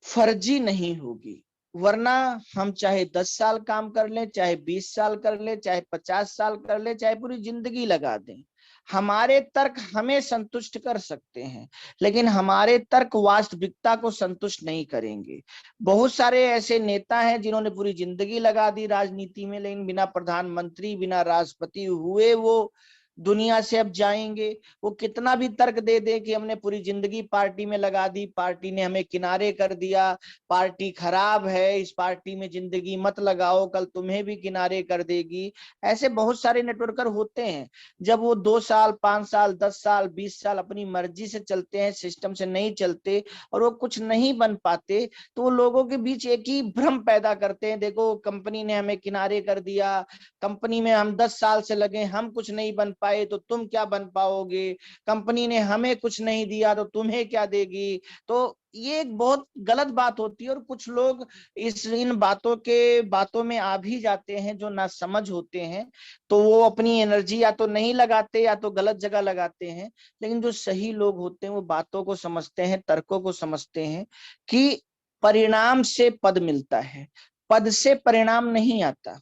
फर्जी नहीं होगी। वरना हम चाहे 10 साल काम कर लें, चाहे 20 साल कर लें, चाहे 50 साल कर लें, चाहे पूरी जिंदगी लगा दें, हमारे तर्क हमें संतुष्ट कर सकते हैं, लेकिन हमारे तर्क वास्तविकता को संतुष्ट नहीं करेंगे। बहुत सारे ऐसे नेता हैं जिन्होंने पूरी जिंदगी लगा दी राजनीति में, लेकिन बिना प्रधानमंत्री बिना राष्ट्रपति हुए वो दुनिया से अब जाएंगे। वो कितना भी तर्क दे दे कि हमने पूरी जिंदगी पार्टी में लगा दी, पार्टी ने हमें किनारे कर दिया, पार्टी खराब है, इस पार्टी में जिंदगी मत लगाओ, कल तुम्हें भी किनारे कर देगी। ऐसे बहुत सारे नेटवर्कर होते हैं, जब वो 2 साल 5 साल 10 साल 20 साल अपनी मर्जी से चलते हैं, सिस्टम से नहीं चलते और वो कुछ नहीं बन पाते, तो वो लोगों के बीच एक ही भ्रम पैदा करते हैं, देखो कंपनी ने हमें किनारे कर दिया, कंपनी में हम 10 साल से लगे, हम कुछ नहीं बन पाए तो तुम क्या बन पाओगे, कंपनी ने हमें कुछ नहीं दिया तो तुम्हें क्या देगी। तो ये एक बहुत गलत बात होती है और कुछ लोग इन बातों में आ भी जाते हैं जो ना समझ होते हैं, तो वो अपनी एनर्जी या तो नहीं लगाते या तो गलत जगह लगाते हैं। लेकिन जो सही लोग होते हैं वो बातों को समझते हैं, तर्कों को समझते हैं कि परिणाम से पद मिलता है, पद से परिणाम नहीं आता।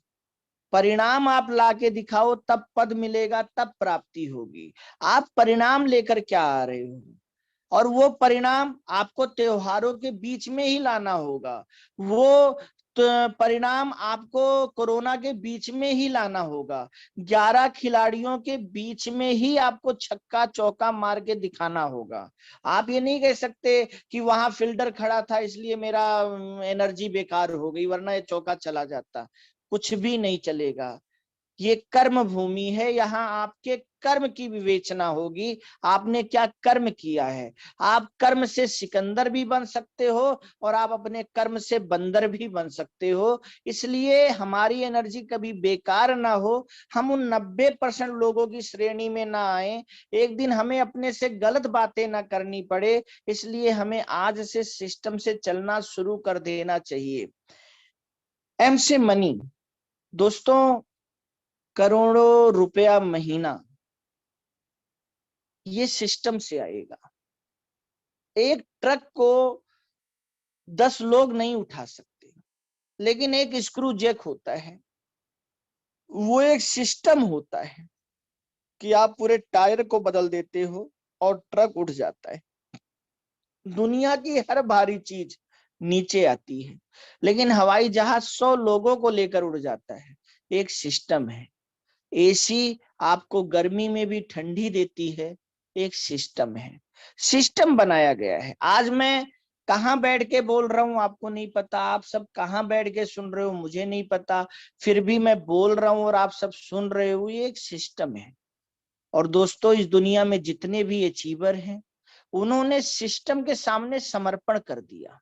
परिणाम आप लाके दिखाओ तब पद मिलेगा, तब प्राप्ति होगी। आप परिणाम लेकर क्या आ रहे हो? और वो परिणाम आपको त्योहारों के बीच में ही लाना होगा, वो परिणाम आपको कोरोना के बीच में ही लाना होगा, 11 खिलाड़ियों के बीच में ही आपको छक्का चौका मार के दिखाना होगा। आप ये नहीं कह सकते कि वहां फील्डर खड़ा था इसलिए मेरा एनर्जी बेकार हो गई वरना ये चौका चला जाता। कुछ भी नहीं चलेगा। ये कर्म भूमि है, यहाँ आपके कर्म की विवेचना होगी, आपने क्या कर्म किया है। आप कर्म से सिकंदर भी बन सकते हो और आप अपने कर्म से बंदर भी बन सकते हो। इसलिए हमारी एनर्जी कभी बेकार ना हो, हम उन 90% लोगों की श्रेणी में ना आए, एक दिन हमें अपने से गलत बातें ना करनी पड़े। इसलिए हमें आज से सिस्टम से चलना शुरू कर देना चाहिए। एम से मनी, दोस्तों करोड़ों रुपया महीना ये सिस्टम से आएगा। एक ट्रक को 10 लोग नहीं उठा सकते, लेकिन एक स्क्रू जैक होता है, वो एक सिस्टम होता है कि आप पूरे टायर को बदल देते हो और ट्रक उठ जाता है। दुनिया की हर भारी चीज नीचे आती है, लेकिन हवाई जहाज 100 लोगों को लेकर उड़ जाता है। एक सिस्टम है। एसी आपको गर्मी में भी ठंडी देती है, एक सिस्टम है, सिस्टम बनाया गया है। आज मैं कहाँ बैठ के बोल रहा हूँ आपको नहीं पता, आप सब कहाँ बैठ के सुन रहे हो मुझे नहीं पता, फिर भी मैं बोल रहा हूँ और आप सब सुन रहे हो। ये एक सिस्टम है। और दोस्तों, इस दुनिया में जितने भी अचीवर हैं उन्होंने सिस्टम के सामने समर्पण कर दिया,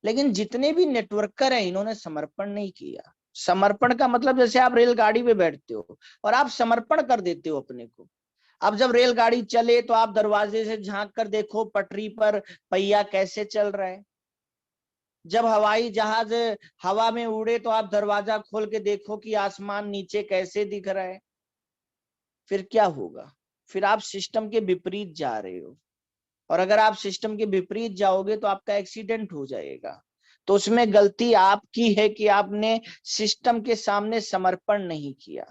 लेकिन जितने भी नेटवर्कर हैं इन्होंने समर्पण नहीं किया। समर्पण का मतलब जैसे आप रेलगाड़ी में बैठते हो और आप समर्पण कर देते हो अपने को। अब जब रेलगाड़ी चले तो आप दरवाजे से झांक कर देखो पटरी पर पहिया कैसे चल रहा है। जब हवाई जहाज हवा में उड़े तो आप दरवाजा खोल के देखो कि आसमान नीचे कैसे दिख रहा है। फिर क्या होगा? फिर आप सिस्टम के विपरीत जा रहे हो, और अगर आप सिस्टम के विपरीत जाओगे तो आपका एक्सीडेंट हो जाएगा। तो उसमें गलती आपकी है कि आपने सिस्टम के सामने समर्पण नहीं किया।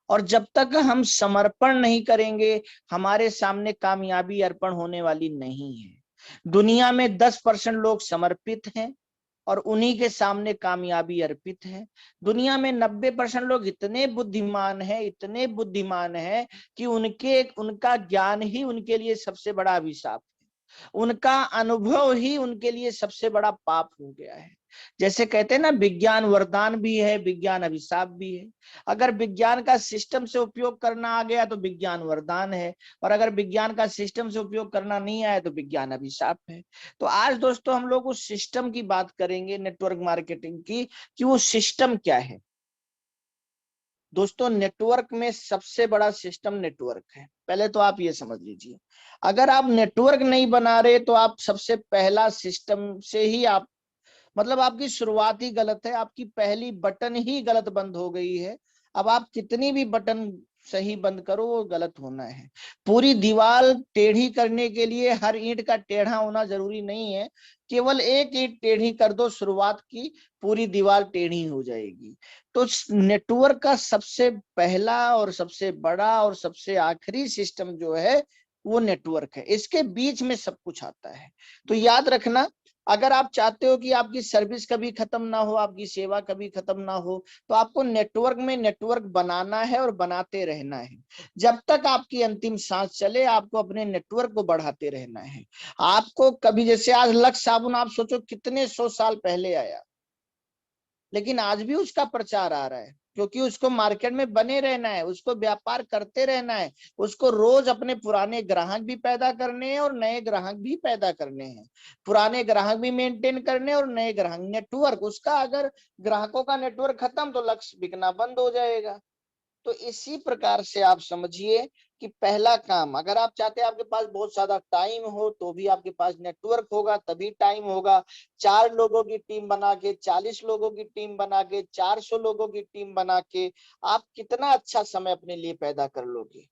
और जब तक हम समर्पण नहीं करेंगे हमारे सामने कामयाबी अर्पण होने वाली नहीं है। दुनिया में 10% लोग समर्पित हैं और उन्हीं के सामने कामयाबी अर्पित है। दुनिया में 90% लोग इतने बुद्धिमान हैं, इतने बुद्धिमान हैं कि उनका ज्ञान ही उनके लिए सबसे बड़ा अभिशाप है। उनका अनुभव ही उनके लिए सबसे बड़ा पाप हो गया है। जैसे कहते हैं ना, विज्ञान वरदान भी है, विज्ञान अभिशाप भी है। अगर विज्ञान का सिस्टम से उपयोग करना आ गया तो विज्ञान वरदान है, और अगर विज्ञान का सिस्टम से उपयोग करना नहीं आया तो विज्ञान अभिशाप है। तो आज दोस्तों हम लोग उस सिस्टम की बात करेंगे, नेटवर्क मार्केटिंग की, कि वो सिस्टम क्या है। दोस्तों, नेटवर्क में सबसे बड़ा सिस्टम नेटवर्क है। पहले तो आप ये समझ लीजिए, अगर आप नेटवर्क नहीं बना रहे तो आप सबसे पहला सिस्टम से ही आप, मतलब आपकी शुरुआत ही गलत है, आपकी पहली बटन ही गलत बंद हो गई है। अब आप कितनी भी बटन सही बंद करो वो गलत होना है। पूरी दीवार टेढ़ी करने के लिए हर ईंट का टेढ़ा होना जरूरी नहीं है। केवल एक ईंट टेढ़ी कर दो शुरुआत की, पूरी दीवार टेढ़ी हो जाएगी। तो नेटवर्क का सबसे पहला और सबसे बड़ा और सबसे आखिरी सिस्टम जो है वो नेटवर्क है। इसके बीच में सब कुछ आता है। तो याद रखना, अगर आप चाहते हो कि आपकी सर्विस कभी खत्म ना हो, आपकी सेवा कभी खत्म ना हो, तो आपको नेटवर्क में नेटवर्क बनाना है और बनाते रहना है। जब तक आपकी अंतिम सांस चले आपको अपने नेटवर्क को बढ़ाते रहना है। आपको कभी, जैसे आज लक्स साबुन आप सोचो कितने 100 साल पहले आया, लेकिन आज भी उसका प्रचार आ रहा है, क्योंकि उसको मार्केट में बने रहना है, उसको व्यापार करते रहना है, उसको रोज अपने पुराने ग्राहक भी पैदा करने हैं और नए ग्राहक भी पैदा करने हैं। पुराने ग्राहक भी मेंटेन करने और नए ग्राहक, नेटवर्क उसका, अगर ग्राहकों का नेटवर्क खत्म तो लक्ष्य बिकना बंद हो जाएगा। तो इसी प्रकार से आप समझिए कि पहला काम, अगर आप चाहते हैं आपके पास बहुत ज्यादा टाइम हो तो भी आपके पास नेटवर्क होगा तभी टाइम होगा। 4 लोगों की टीम बना के, 40 लोगों की टीम बना के, 400 लोगों की टीम बना के आप कितना अच्छा समय अपने लिए पैदा कर लोगे।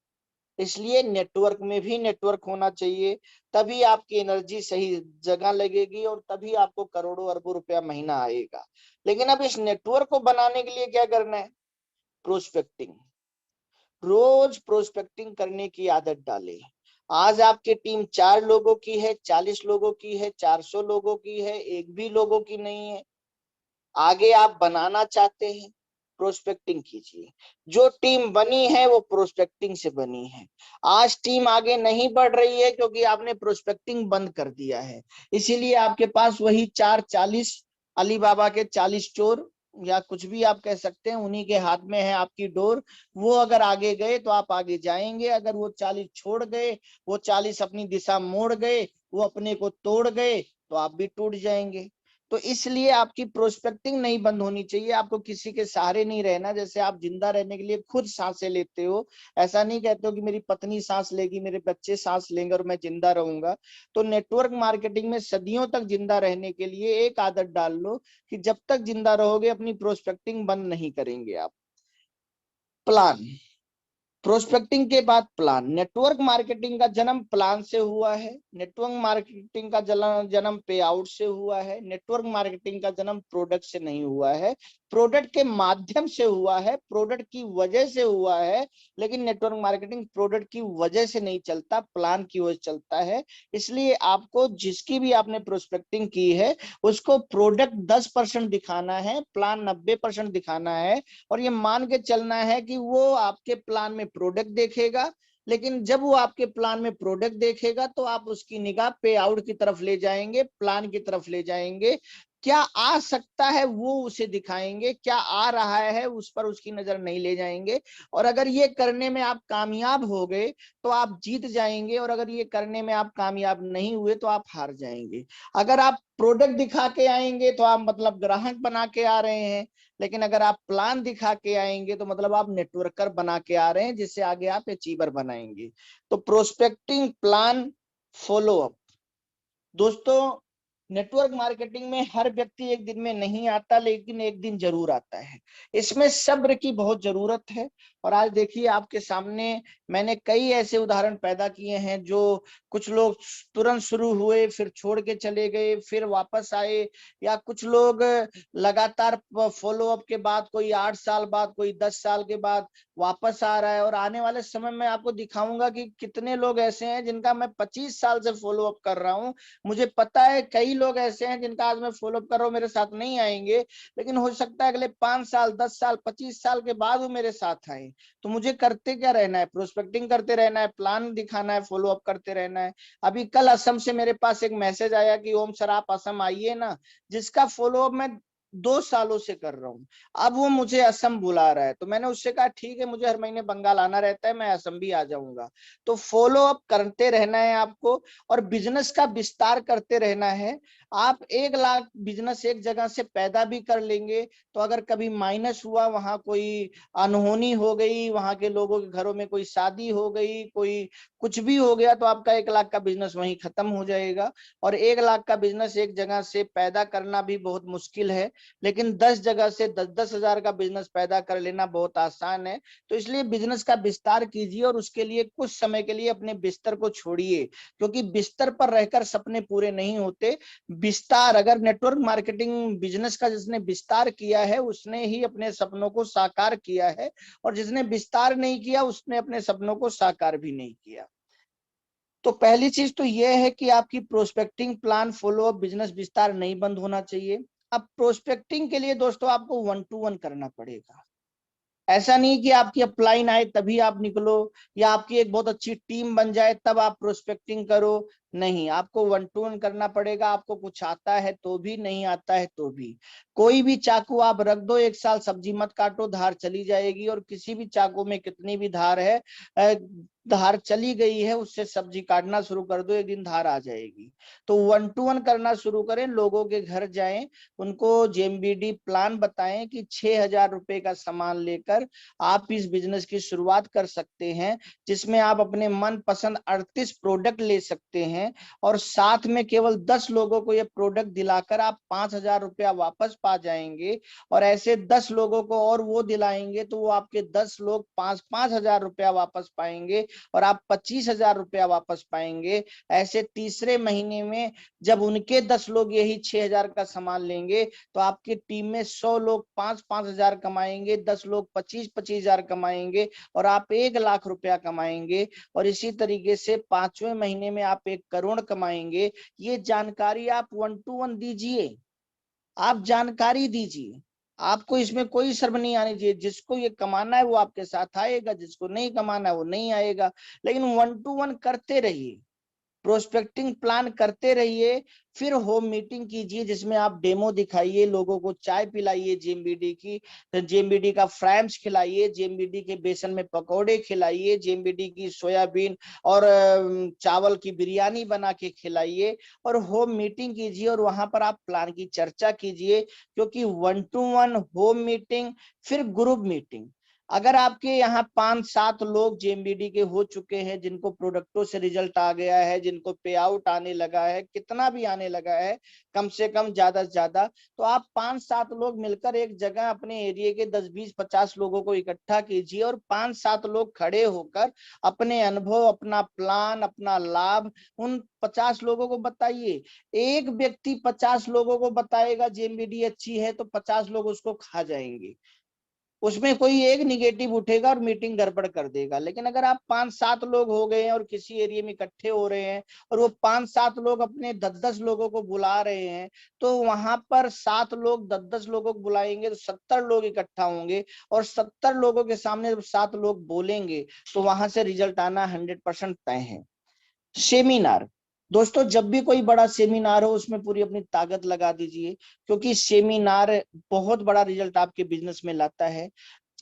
इसलिए नेटवर्क में भी नेटवर्क होना चाहिए, तभी आपकी एनर्जी सही जगह लगेगी और तभी आपको करोड़ों अरबों रुपया महीना आएगा। लेकिन अब इस नेटवर्क को बनाने के लिए क्या करना है? प्रोस्पेक्टिंग। रोज प्रोस्पेक्टिंग करने की आदत डालें। आज आपकी टीम 4 लोगों की है, 40 लोगों की है, 400 लोगों की है, एक भी लोगों की नहीं है। आगे आप बनाना चाहते हैं, प्रोस्पेक्टिंग कीजिए। जो टीम बनी है वो प्रोस्पेक्टिंग से बनी है। आज टीम आगे नहीं बढ़ रही है क्योंकि आपने प्रोस्पेक्टिंग बंद कर दिया है। इसीलिए आपके पास वही 440 अली बाबा के 40 चोर, या कुछ भी आप कह सकते हैं, उन्हीं के हाथ में है आपकी डोर। वो अगर आगे गए तो आप आगे जाएंगे, अगर वो 40 छोड़ गए, वो 40 अपनी दिशा मोड़ गए, वो अपने को तोड़ गए तो आप भी टूट जाएंगे। तो इसलिए आपकी प्रोस्पेक्टिंग नहीं बंद होनी चाहिए। आपको किसी के सहारे नहीं रहना। जैसे आप जिंदा रहने के लिए खुद सांसें लेते हो, ऐसा नहीं कहते हो कि मेरी पत्नी सांस लेगी, मेरे बच्चे सांस लेंगे और मैं जिंदा रहूंगा। तो नेटवर्क मार्केटिंग में सदियों तक जिंदा रहने के लिए एक आदत डाल लो कि जब तक जिंदा रहोगे अपनी प्रोस्पेक्टिंग बंद नहीं करेंगे आप। प्लान। प्रोस्पेक्टिंग के बाद प्लान। नेटवर्क मार्केटिंग का जन्म प्लान से हुआ है। नेटवर्क मार्केटिंग का जन्म पे आउट से हुआ है। नेटवर्क मार्केटिंग का जन्म प्रोडक्ट से नहीं हुआ है, प्रोडक्ट के माध्यम से हुआ है, प्रोडक्ट की वजह से हुआ है। लेकिन नेटवर्क मार्केटिंग प्रोडक्ट की वजह से नहीं चलता, प्लान की वजह चलता है। इसलिए आपको जिसकी भी आपने प्रोस्पेक्टिंग की है उसको प्रोडक्ट 10% दिखाना है, प्लान 90% दिखाना है। और ये मान के चलना है कि वो आपके प्लान में प्रोडक्ट देखेगा लेकिन जब वो आपके प्लान में प्रोडक्ट देखेगा तो आप उसकी निगाह पे आउट की तरफ ले जाएंगे, प्लान की तरफ ले जाएंगे। क्या आ सकता है वो उसे दिखाएंगे, क्या आ रहा है उस पर उसकी नजर नहीं ले जाएंगे। और अगर ये करने में आप कामयाब हो गए तो आप जीत जाएंगे, और अगर ये करने में आप कामयाब नहीं हुए तो आप हार जाएंगे। अगर आप प्रोडक्ट दिखा के आएंगे तो आप मतलब ग्राहक बना के आ रहे हैं, लेकिन अगर आप प्लान दिखा के आएंगे तो मतलब आप नेटवर्कर बना के आ रहे हैं, जिससे आगे आप अचीवर बनाएंगे। तो प्रोस्पेक्टिंग, प्लान, फॉलो अप। दोस्तों, नेटवर्क मार्केटिंग में हर व्यक्ति एक दिन में नहीं आता, लेकिन एक दिन जरूर आता है। इसमें सब्र की बहुत जरूरत है। और आज देखिए आपके सामने मैंने कई ऐसे उदाहरण पैदा किए हैं, जो कुछ लोग तुरंत शुरू हुए फिर छोड़ के चले गए फिर वापस आए, या कुछ लोग लगातार फॉलो अप के बाद, कोई 8 साल बाद, कोई 10 साल के बाद वापस आ रहा है। और आने वाले समय में आपको दिखाऊंगा कि कितने लोग ऐसे हैं जिनका मैं 25 साल से फॉलो अप कर रहा हूं। मुझे पता है कई लोग ऐसे हैं जिनका आज मैं फॉलो अप कर रहा हूँ मेरे साथ नहीं आएंगे, लेकिन हो सकता है अगले 5 साल, 10 साल, 25 साल के बाद वो मेरे साथ आए। तो मुझे करते क्या रहना है? प्रोस्पेक्टिंग करते रहना है, प्लान दिखाना है, फॉलो अप करते रहना है। अभी कल असम से मेरे पास एक मैसेज आया कि ओम सर आप असम आइए ना, जिसका फॉलो अप मैं 2 सालों से कर रहा हूँ। अब वो मुझे असम बुला रहा है, तो मैंने उससे कहा ठीक है, मुझे हर महीने बंगाल आना रहता है, मैं असम भी आ जाऊंगा। तो फॉलो अप करते रहना है आपको, और बिजनेस का विस्तार करते रहना है। आप 1 लाख बिजनेस एक जगह से पैदा भी कर लेंगे, तो अगर कभी माइनस हुआ, वहां कोई अनहोनी हो गई, वहां के लोगों के घरों में कोई शादी हो गई, कोई कुछ भी हो गया, तो आपका 1 लाख का बिजनेस वहीं खत्म हो जाएगा। और 1 लाख का बिजनेस एक जगह से पैदा करना भी बहुत मुश्किल है, लेकिन 10 जगह से 10-10 हजार का बिजनेस पैदा कर लेना बहुत आसान है। तो इसलिए बिजनेस का विस्तार कीजिए, और उसके लिए कुछ समय के लिए अपने बिस्तर को छोड़िए, क्योंकि बिस्तर पर रहकर सपने पूरे नहीं होते। विस्तार, अगर नेटवर्क मार्केटिंग बिजनेस का जिसने विस्तार किया है उसने ही अपने सपनों को साकार किया है, और जिसने विस्तार नहीं किया उसने अपने सपनों को साकार भी नहीं किया। तो पहली चीज तो यह है कि आपकी prospecting, plan, follow up, business विस्तार नहीं बंद होना चाहिए। अब प्रोस्पेक्टिंग के लिए दोस्तों आपको 1 to 1 करना पड़ेगा। ऐसा नहीं कि आपकी अपलाइन आए तभी आप निकलो, या आपकी एक बहुत अच्छी टीम बन जाए तब आप प्रोस्पेक्टिंग करो। नहीं, आपको 1 to 1 करना पड़ेगा। आपको कुछ आता है तो भी, नहीं आता है तो भी। कोई भी चाकू आप रख दो, 1 साल सब्जी मत काटो, धार चली जाएगी। और किसी भी चाकू में कितनी भी धार है, धार चली गई है, उससे सब्जी काटना शुरू कर दो, एक दिन धार आ जाएगी। तो 1 to 1 करना शुरू करें, लोगों के घर जाएं, उनको जेएमबीडी प्लान बताएं कि 6,000 रुपए का सामान लेकर आप इस बिजनेस की शुरुआत कर सकते हैं, जिसमें आप अपने मनपसंद 38 प्रोडक्ट ले सकते हैं, और साथ में केवल 10 लोगों को ये प्रोडक्ट दिलाकर आप 5,000 रुपया वापस पा जाएंगे। और ऐसे 10 लोगों को और वो दिलाएंगे तो वो आपके 10 लोग 5,000 रुपया वापस पाएंगे, और आप 25,000 रुपया वापस पाएंगे। ऐसे तीसरे महीने में जब उनके 10 लोग यही 6,000 का सामान लेंगे, तो आपकी टीम में 100 लोग 5-5 हजार कमाएंगे, 10 लोग 25-25 हजार कमाएंगे, और आप 1 लाख रुपया कमाएंगे। और इसी तरीके से 5वें महीने में आप 1 करोड़ कमाएंगे। ये जानकारी आप 1 to 1 दीजिए, आप जानकारी दीजिए। आपको इसमें कोई शर्म नहीं आनी चाहिए। जिसको ये कमाना है वो आपके साथ आएगा, जिसको नहीं कमाना है वो नहीं आएगा। लेकिन 1 to 1 करते रहिए, प्रोस्पेक्टिंग प्लान करते रहिए। फिर होम मीटिंग कीजिए, जिसमें आप डेमो दिखाइए, लोगों को चाय पिलाइए जेएमबीडी की, जेएमबीडी का फ्राइम्स खिलाइए, जेएमबीडी के बेसन में पकौड़े खिलाइए, जेएमबीडी की सोयाबीन और चावल की बिरयानी बना के खिलाइए, और होम मीटिंग कीजिए, और वहां पर आप प्लान की चर्चा कीजिए। क्योंकि 1 to 1 होम मीटिंग, फिर ग्रुप मीटिंग। अगर आपके यहाँ 5-7 लोग जेएमबीडी के हो चुके हैं, जिनको प्रोडक्टों से रिजल्ट आ गया है, जिनको पे आउट आने लगा है, कितना भी आने लगा है, कम से कम ज्यादा से ज्यादा, तो आप 5-7 लोग मिलकर एक जगह अपने एरिया के 10-20-50 लोगों को इकट्ठा कीजिए, और 5-7 लोग खड़े होकर अपने अनुभव, अपना प्लान, अपना लाभ उन 50 लोगों को बताइए। एक व्यक्ति 50 लोगों को बताएगा जेएमबीडी अच्छी है, तो 50 लोग उसको खा जाएंगे। उसमें कोई एक निगेटिव उठेगा और मीटिंग गड़बड़ कर देगा। लेकिन अगर आप 5-7 लोग हो गए हैं और किसी एरिया में इकट्ठे हो रहे हैं और वो 5-7 लोग अपने 10-10 लोगों को बुला रहे हैं, तो वहां पर 7 लोग 10-10 लोगों को बुलाएंगे तो 70 लोग इकट्ठा होंगे और 70 लोगों के सामने जब 7 लोग बोलेंगे तो वहां से रिजल्ट आना 100% तय है। सेमिनार, दोस्तों जब भी कोई बड़ा सेमिनार हो उसमें पूरी अपनी ताकत लगा दीजिए, क्योंकि सेमिनार बहुत बड़ा रिजल्ट आपके बिजनेस में लाता है।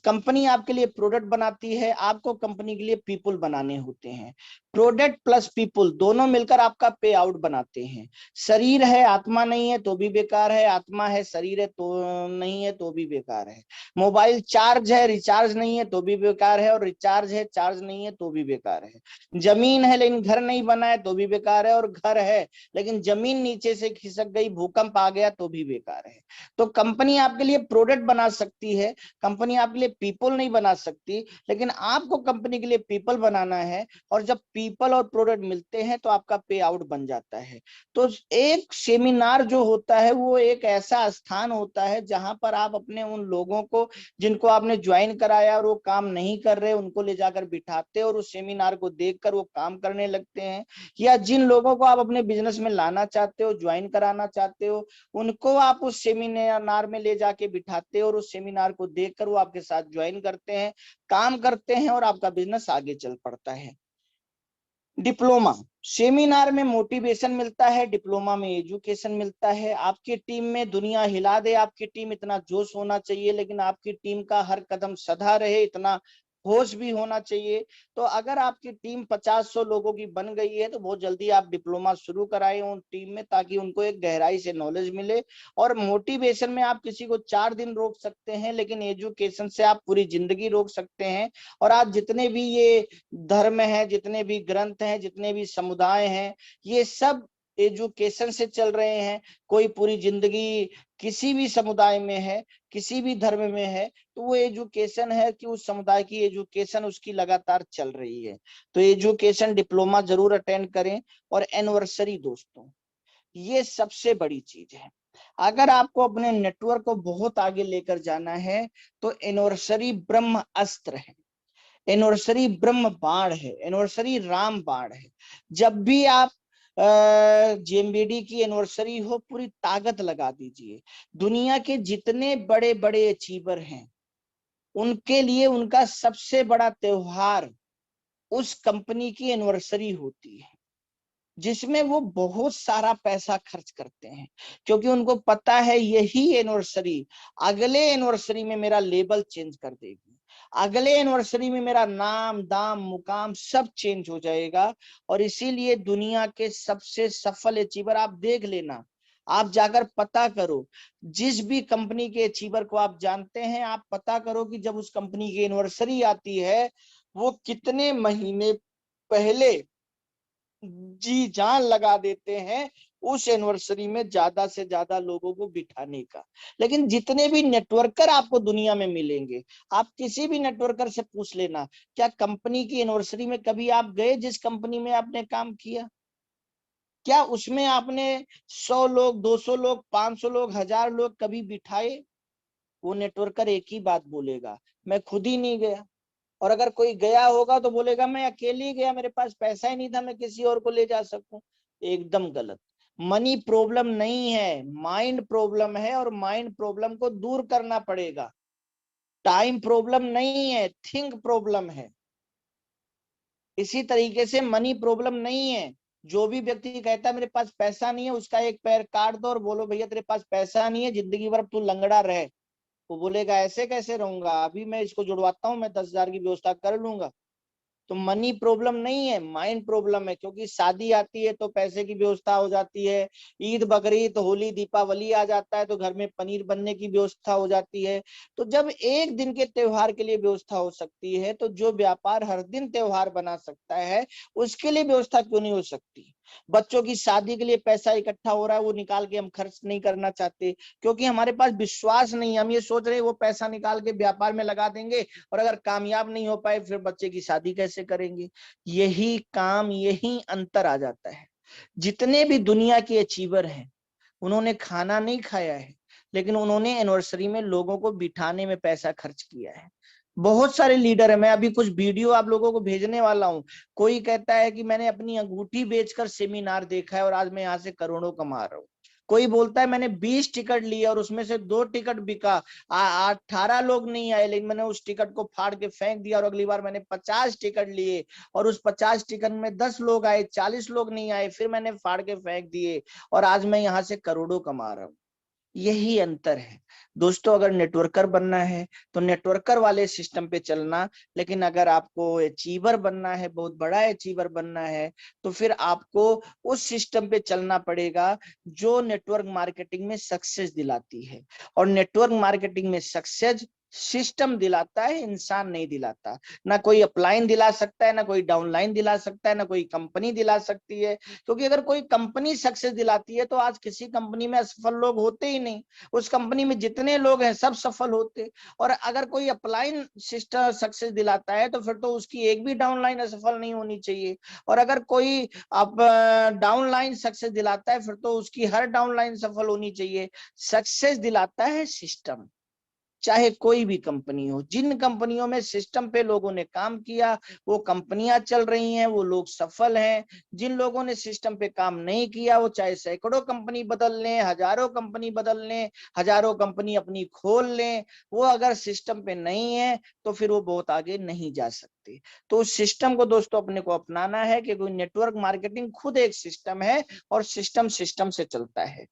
कंपनी आपके लिए प्रोडक्ट बनाती है, आपको कंपनी के लिए पीपल बनाने होते हैं। प्रोडक्ट प्लस पीपल दोनों मिलकर आपका पे आउट बनाते हैं। शरीर है आत्मा नहीं है तो भी बेकार है, आत्मा है शरीर है तो नहीं है तो भी बेकार है। मोबाइल चार्ज है रिचार्ज नहीं है तो भी बेकार है, और रिचार्ज है चार्ज नहीं है तो भी बेकार है। जमीन है लेकिन घर नहीं बना है तो भी बेकार है, और घर है लेकिन जमीन नीचे से खिसक गई, भूकंप आ गया तो भी बेकार है। तो कंपनी आपके लिए प्रोडक्ट बना सकती है, कंपनी आपके लिए पीपल नहीं बना सकती, लेकिन आपको कंपनी के लिए पीपल बनाना है। और जब पीपल और प्रोडक्ट मिलते हैं तो आपका पे आउट बन जाता है। तो एक सेमिनार जो होता है वो एक ऐसा स्थान होता है जहां पर आप अपने उन लोगों को जिनको आपने ज्वाइन कराया और वो काम नहीं कर रहे उनको ले जाकर बिठाते और उस सेमिनार को देखकर वो काम करने लगते हैं। या जिन लोगों को आप अपने बिजनेस में लाना चाहते हो, ज्वाइन कराना चाहते हो, उनको आप उस सेमिनार में ले जाके बिठाते हो और उस सेमिनार को देखकर वो आपके साथ ज्वाइन करते हैं, काम करते हैं और आपका बिजनेस आगे चल पड़ता है। डिप्लोमा, सेमिनार में मोटिवेशन मिलता है, डिप्लोमा में एजुकेशन मिलता है। आपकी टीम में दुनिया हिला दे, आपकी टीम इतना जोश होना चाहिए, लेकिन आपकी टीम का हर कदम सधा रहे इतना होश भी होना चाहिए। तो अगर आपकी टीम 50-100 लोगों की बन गई है तो बहुत जल्दी आप डिप्लोमा शुरू कराएं उन टीम में, ताकि उनको एक गहराई से नॉलेज मिले। और मोटिवेशन में आप किसी को 4 दिन रोक सकते हैं, लेकिन एजुकेशन से आप पूरी जिंदगी रोक सकते हैं। और आज जितने भी ये धर्म है, जितने भी ग्रंथ हैं, जितने भी समुदाय हैं, ये सब एजुकेशन से चल रहे हैं। कोई पूरी जिंदगी किसी भी समुदाय में है, किसी भी धर्म में है, तो वो एजुकेशन है कि उस समुदाय की एजुकेशन उसकी लगातार चल रही है। तो एजुकेशन डिप्लोमा जरूर अटेंड करें। और एनिवर्सरी दोस्तों, ये सबसे बड़ी चीज है। अगर आपको अपने नेटवर्क को बहुत आगे लेकर जाना है तो एनिवर्सरी ब्रह्म अस्त्र है, एनिवर्सरी ब्रह्म बाण है, एनिवर्सरी राम बाण है। जब भी आप जेएमबीडी की एनिवर्सरी हो पूरी ताकत लगा दीजिए। दुनिया के जितने बड़े बड़े अचीवर हैं उनके लिए उनका सबसे बड़ा त्योहार उस कंपनी की एनिवर्सरी होती है, जिसमें वो बहुत सारा पैसा खर्च करते हैं, क्योंकि उनको पता है यही एनिवर्सरी अगले एनिवर्सरी में मेरा लेबल चेंज कर देगी, अगले एनिवर्सरी में मेरा नाम दाम मुकाम सब चेंज हो जाएगा। और इसीलिए दुनिया के सबसे सफल अचीवर आप देख लेना, आप जाकर पता करो, जिस भी कंपनी के अचीवर को आप जानते हैं आप पता करो कि जब उस कंपनी की एनिवर्सरी आती है वो कितने महीने पहले जी जान लगा देते हैं उस एनिवर्सरी में ज्यादा से ज्यादा लोगों को बिठाने का। लेकिन जितने भी नेटवर्कर आपको दुनिया में मिलेंगे, आप किसी भी नेटवर्कर से पूछ लेना, क्या कंपनी की एनिवर्सरी में कभी आप गए जिस कंपनी में आपने काम किया? क्या उसमें आपने 100 लोग 200 लोग 500 लोग 1000 लोग कभी बिठाए? वो नेटवर्कर एक ही बात बोलेगा, मैं खुद ही नहीं गया। और अगर कोई गया होगा तो बोलेगा मैं अकेले ही गया, मेरे पास पैसा ही नहीं था मैं किसी और को ले जा सकूं। एकदम गलत। मनी प्रॉब्लम नहीं है, माइंड प्रॉब्लम है, और माइंड प्रॉब्लम को दूर करना पड़ेगा। टाइम प्रॉब्लम नहीं है, थिंक प्रॉब्लम है। इसी तरीके से मनी प्रॉब्लम नहीं है। जो भी व्यक्ति कहता है मेरे पास पैसा नहीं है, उसका एक पैर काट दो और बोलो भैया तेरे पास पैसा नहीं है, जिंदगी भर तू लंगड़ा रहे। वो बोलेगा ऐसे कैसे रहूंगा, अभी मैं इसको जुड़वाता हूँ, मैं 10,000 की व्यवस्था कर लूंगा। तो मनी प्रॉब्लम नहीं है, माइंड प्रॉब्लम है। क्योंकि शादी आती है तो पैसे की व्यवस्था हो जाती है, ईद बकरीद होली दीपावली आ जाता है तो घर में पनीर बनने की व्यवस्था हो जाती है। तो जब एक दिन के त्योहार के लिए व्यवस्था हो सकती है तो जो व्यापार हर दिन त्योहार बना सकता है उसके लिए व्यवस्था क्यों नहीं हो सकती? बच्चों की शादी के लिए पैसा इकट्ठा हो रहा है, वो निकाल के हम खर्च नहीं करना चाहते क्योंकि हमारे पास विश्वास नहीं है। हम ये सोच रहे हैं वो पैसा निकाल के व्यापार में लगा देंगे और अगर कामयाब नहीं हो पाए फिर बच्चे की शादी कैसे करेंगे? यही काम, यही अंतर आ जाता है। जितने भी दुनिया के अचीवर हैं उन्होंने खाना नहीं खाया है, लेकिन उन्होंने एनिवर्सरी में लोगों को बिठाने में पैसा खर्च किया है। बहुत सारे लीडर है, मैं अभी कुछ वीडियो आप लोगों को भेजने वाला हूं। कोई कहता है कि मैंने अपनी अंगूठी बेचकर सेमिनार देखा है और आज मैं यहाँ से करोड़ों कमा रहा हूँ। कोई बोलता है मैंने 20 टिकट लिए और उसमें से 2 टिकट बिका, 18 लोग नहीं आए, लेकिन मैंने उस टिकट को फाड़ के फेंक दिया और अगली बार मैंने 50 टिकट लिए और उस 50 टिकट में 10 लोग आए, 40 लोग नहीं आए, फिर मैंने फाड़ के फेंक दिए और आज मैं यहाँ से करोड़ों कमा रहा हूँ। यही अंतर है दोस्तों। अगर नेटवर्कर बनना है तो नेटवर्कर वाले सिस्टम पे चलना, लेकिन अगर आपको अचीवर बनना है, बहुत बड़ा अचीवर बनना है, तो फिर आपको उस सिस्टम पे चलना पड़ेगा जो नेटवर्क मार्केटिंग में सक्सेस दिलाती है। और नेटवर्क मार्केटिंग में सक्सेस सिस्टम दिलाता है, इंसान नहीं दिलाता। ना कोई अपलाइन दिला सकता है, ना कोई डाउनलाइन दिला सकता है, ना कोई कंपनी दिला सकती है। क्योंकि अगर कोई कंपनी सक्सेस दिलाती है तो आज किसी कंपनी में असफल लोग होते ही नहीं, उस कंपनी में जितने लोग हैं सब सफल होते। और अगर कोई अपलाइन सिस्टम सक्सेस दिलाता है तो फिर तो उसकी एक भी डाउनलाइन असफल नहीं होनी चाहिए। और अगर कोई अब डाउनलाइन सक्सेस दिलाता है फिर तो उसकी हर डाउनलाइन सफल होनी चाहिए। सक्सेस दिलाता है सिस्टम, चाहे कोई भी कंपनी हो। जिन कंपनियों में सिस्टम पे लोगों ने काम किया वो कंपनियां चल रही हैं, वो लोग सफल हैं। जिन लोगों ने सिस्टम पे काम नहीं किया वो चाहे सैकड़ों कंपनी बदल लें, हजारों कंपनी बदल लें, हजारों कंपनी अपनी खोल लें, वो अगर सिस्टम पे नहीं है तो फिर वो बहुत आगे नहीं जा सकते। तो उस सिस्टम को दोस्तों अपने को अपनाना है, क्योंकि नेटवर्क मार्केटिंग खुद एक सिस्टम है और सिस्टम सिस्टम से चलता है।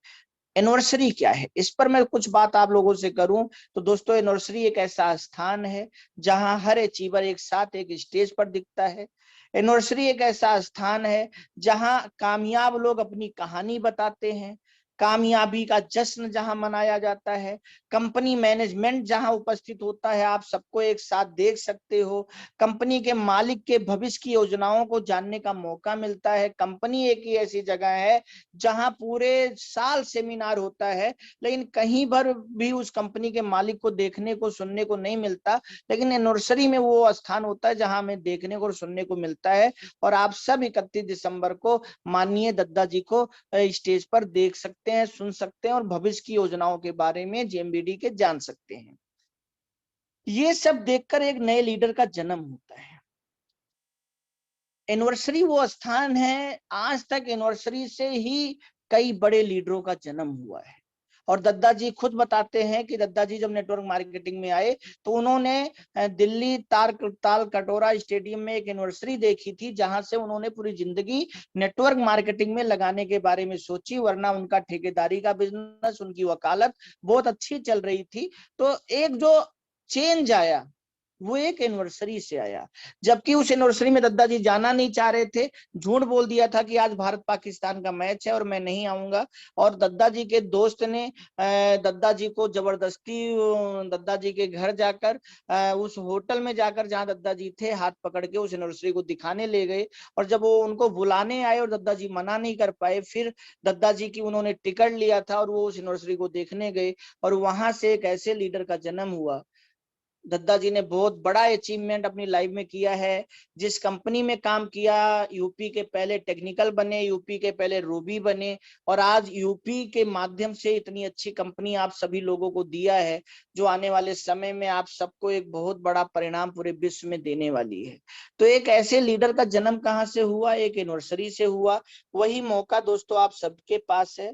एनिवर्सरी क्या है, इस पर मैं कुछ बात आप लोगों से करूं तो दोस्तों एनिवर्सरी एक ऐसा स्थान है जहां हर अचीवर एक साथ एक स्टेज पर दिखता है। एनिवर्सरी एक ऐसा स्थान है जहां कामयाब लोग अपनी कहानी बताते हैं, कामयाबी का जश्न जहां मनाया जाता है, कंपनी मैनेजमेंट जहां उपस्थित होता है, आप सबको एक साथ देख सकते हो, कंपनी के मालिक के भविष्य की योजनाओं को जानने का मौका मिलता है। कंपनी एक ही ऐसी जगह है जहां पूरे साल सेमिनार होता है, लेकिन कहीं भर भी उस कंपनी के मालिक को देखने को सुनने को नहीं मिलता, लेकिन एनिवर्सरी में वो स्थान होता है जहां हमें देखने को और सुनने को मिलता है। और आप सब 31 दिसंबर को माननीय दद्दा जी को स्टेज पर देख सकते हैं, सुन सकते हैं और भविष्य की योजनाओं के बारे में जेएमबीडी के जान सकते हैं। ये सब देखकर एक नए लीडर का जन्म होता है। एनिवर्सरी वो स्थान है, आज तक एनिवर्सरी से ही कई बड़े लीडरों का जन्म हुआ है। और दद्दा जी खुद बताते हैं कि दद्दा जी जब नेटवर्क मार्केटिंग में आए तो उन्होंने दिल्ली ताल कटोरा स्टेडियम में एक एनिवर्सरी देखी थी, जहां से उन्होंने पूरी जिंदगी नेटवर्क मार्केटिंग में लगाने के बारे में सोची, वरना उनका ठेकेदारी का बिजनेस, उनकी वकालत बहुत अच्छी चल रही थी। तो एक जो चेंज आया वो एक एनिवर्सरी से आया। जबकि उस एनिवर्सरी में दद्दा जी जाना नहीं चाह रहे थे, झूठ बोल दिया था कि आज भारत पाकिस्तान का मैच है और मैं नहीं आऊंगा। और दद्दा जी के दोस्त ने दद्दा जी को जबरदस्ती दद्दा जी के घर जाकर उस होटल में जाकर जहां दद्दा जी थे हाथ पकड़ के उस एनिवर्सरी को दिखाने ले गए। और जब वो उनको बुलाने आए और दद्दा जी मना नहीं कर पाए, फिर दद्दा जी की उन्होंने टिकट लिया था और वो उस एनिवर्सरी को देखने गए। और वहां से एक ऐसे लीडर का जन्म हुआ। दद्दा जी ने बहुत बड़ा अचीवमेंट अपनी लाइफ में किया है। जिस कंपनी में काम किया, यूपी के पहले टेक्निकल बने, यूपी के पहले रूबी बने, और आज यूपी के माध्यम से इतनी अच्छी कंपनी आप सभी लोगों को दिया है, जो आने वाले समय में आप सबको एक बहुत बड़ा परिणाम पूरे विश्व में देने वाली है। तो एक ऐसे लीडर का जन्म कहाँ से हुआ? एक एनिवर्सरी से हुआ। वही मौका दोस्तों आप सबके पास है।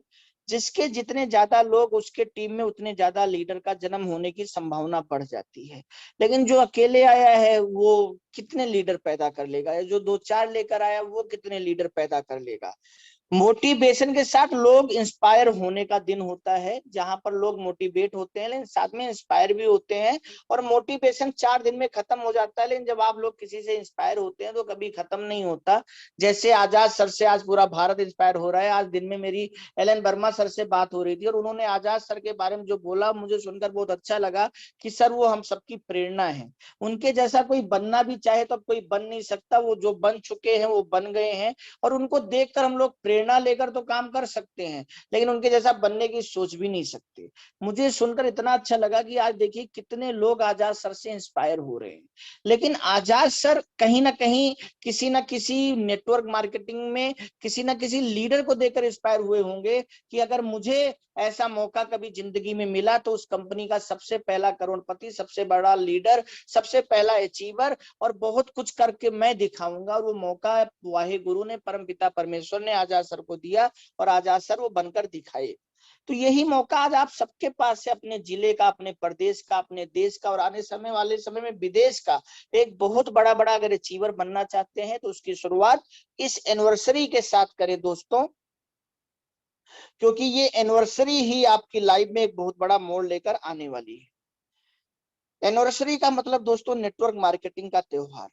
जिसके जितने ज्यादा लोग उसके टीम में, उतने ज्यादा लीडर का जन्म होने की संभावना बढ़ जाती है। लेकिन जो अकेले आया है वो कितने लीडर पैदा कर लेगा, जो 2-4 लेकर आया वो कितने लीडर पैदा कर लेगा। मोटिवेशन के साथ लोग इंस्पायर होने का दिन होता है, जहां पर लोग मोटिवेट होते हैं लेकिन साथ में इंस्पायर भी होते हैं। और मोटिवेशन 4 दिन में खत्म हो जाता है, लेकिन जब आप लोग किसी से इंस्पायर होते हैं तो कभी खत्म नहीं होता। जैसे आजाद सर से आज पूरा भारत इंस्पायर हो रहा है। आज दिन में मेरी एलन वर्मा सर से बात हो रही थी और उन्होंने आजाद सर के बारे में जो बोला मुझे सुनकर बहुत अच्छा लगा कि सर वो हम सबकी प्रेरणा है। उनके जैसा कोई बनना भी चाहे तो अब कोई बन नहीं सकता, वो जो बन चुके हैं वो बन गए हैं और उनको देखकर हम लोग प्रेरणा लेकर तो काम कर सकते हैं, लेकिन उनके जैसा बनने की सोच भी नहीं सकते। मुझे सुनकर इतना अच्छा लगा कि आज देखिए कितने लोग आजाद सर से इंस्पायर हो रहे हैं। लेकिन आजाद सर कहीं ना कहीं किसी ना किसी नेटवर्क मार्केटिंग में किसी ना किसी लीडर को देखकर इंस्पायर हुए होंगे कि अगर मुझे ऐसा मौका कभी जिंदगी में मिला तो उस कंपनी का सबसे पहला करोड़पति, सबसे बड़ा लीडर, सबसे पहला अचीवर और बहुत कुछ करके मैं दिखाऊंगा। और वो मौका वाहे गुरु ने, परमपिता परमेश्वर ने आजाद सर को दिया और आजाद सर वो बनकर दिखाए। तो यही मौका आज आप सबके पास है, अपने जिले का, अपने प्रदेश का, अपने देश का और आने समय वाले समय में विदेश का एक बहुत बड़ा अगर अचीवर बनना चाहते हैं तो उसकी शुरुआत इस एनिवर्सरी के साथ करें दोस्तों, क्योंकि ये एनिवर्सरी ही आपकी लाइफ में एक बहुत बड़ा मोड़ लेकर आने वाली है। एनिवर्सरी का मतलब दोस्तों नेटवर्क मार्केटिंग का त्योहार,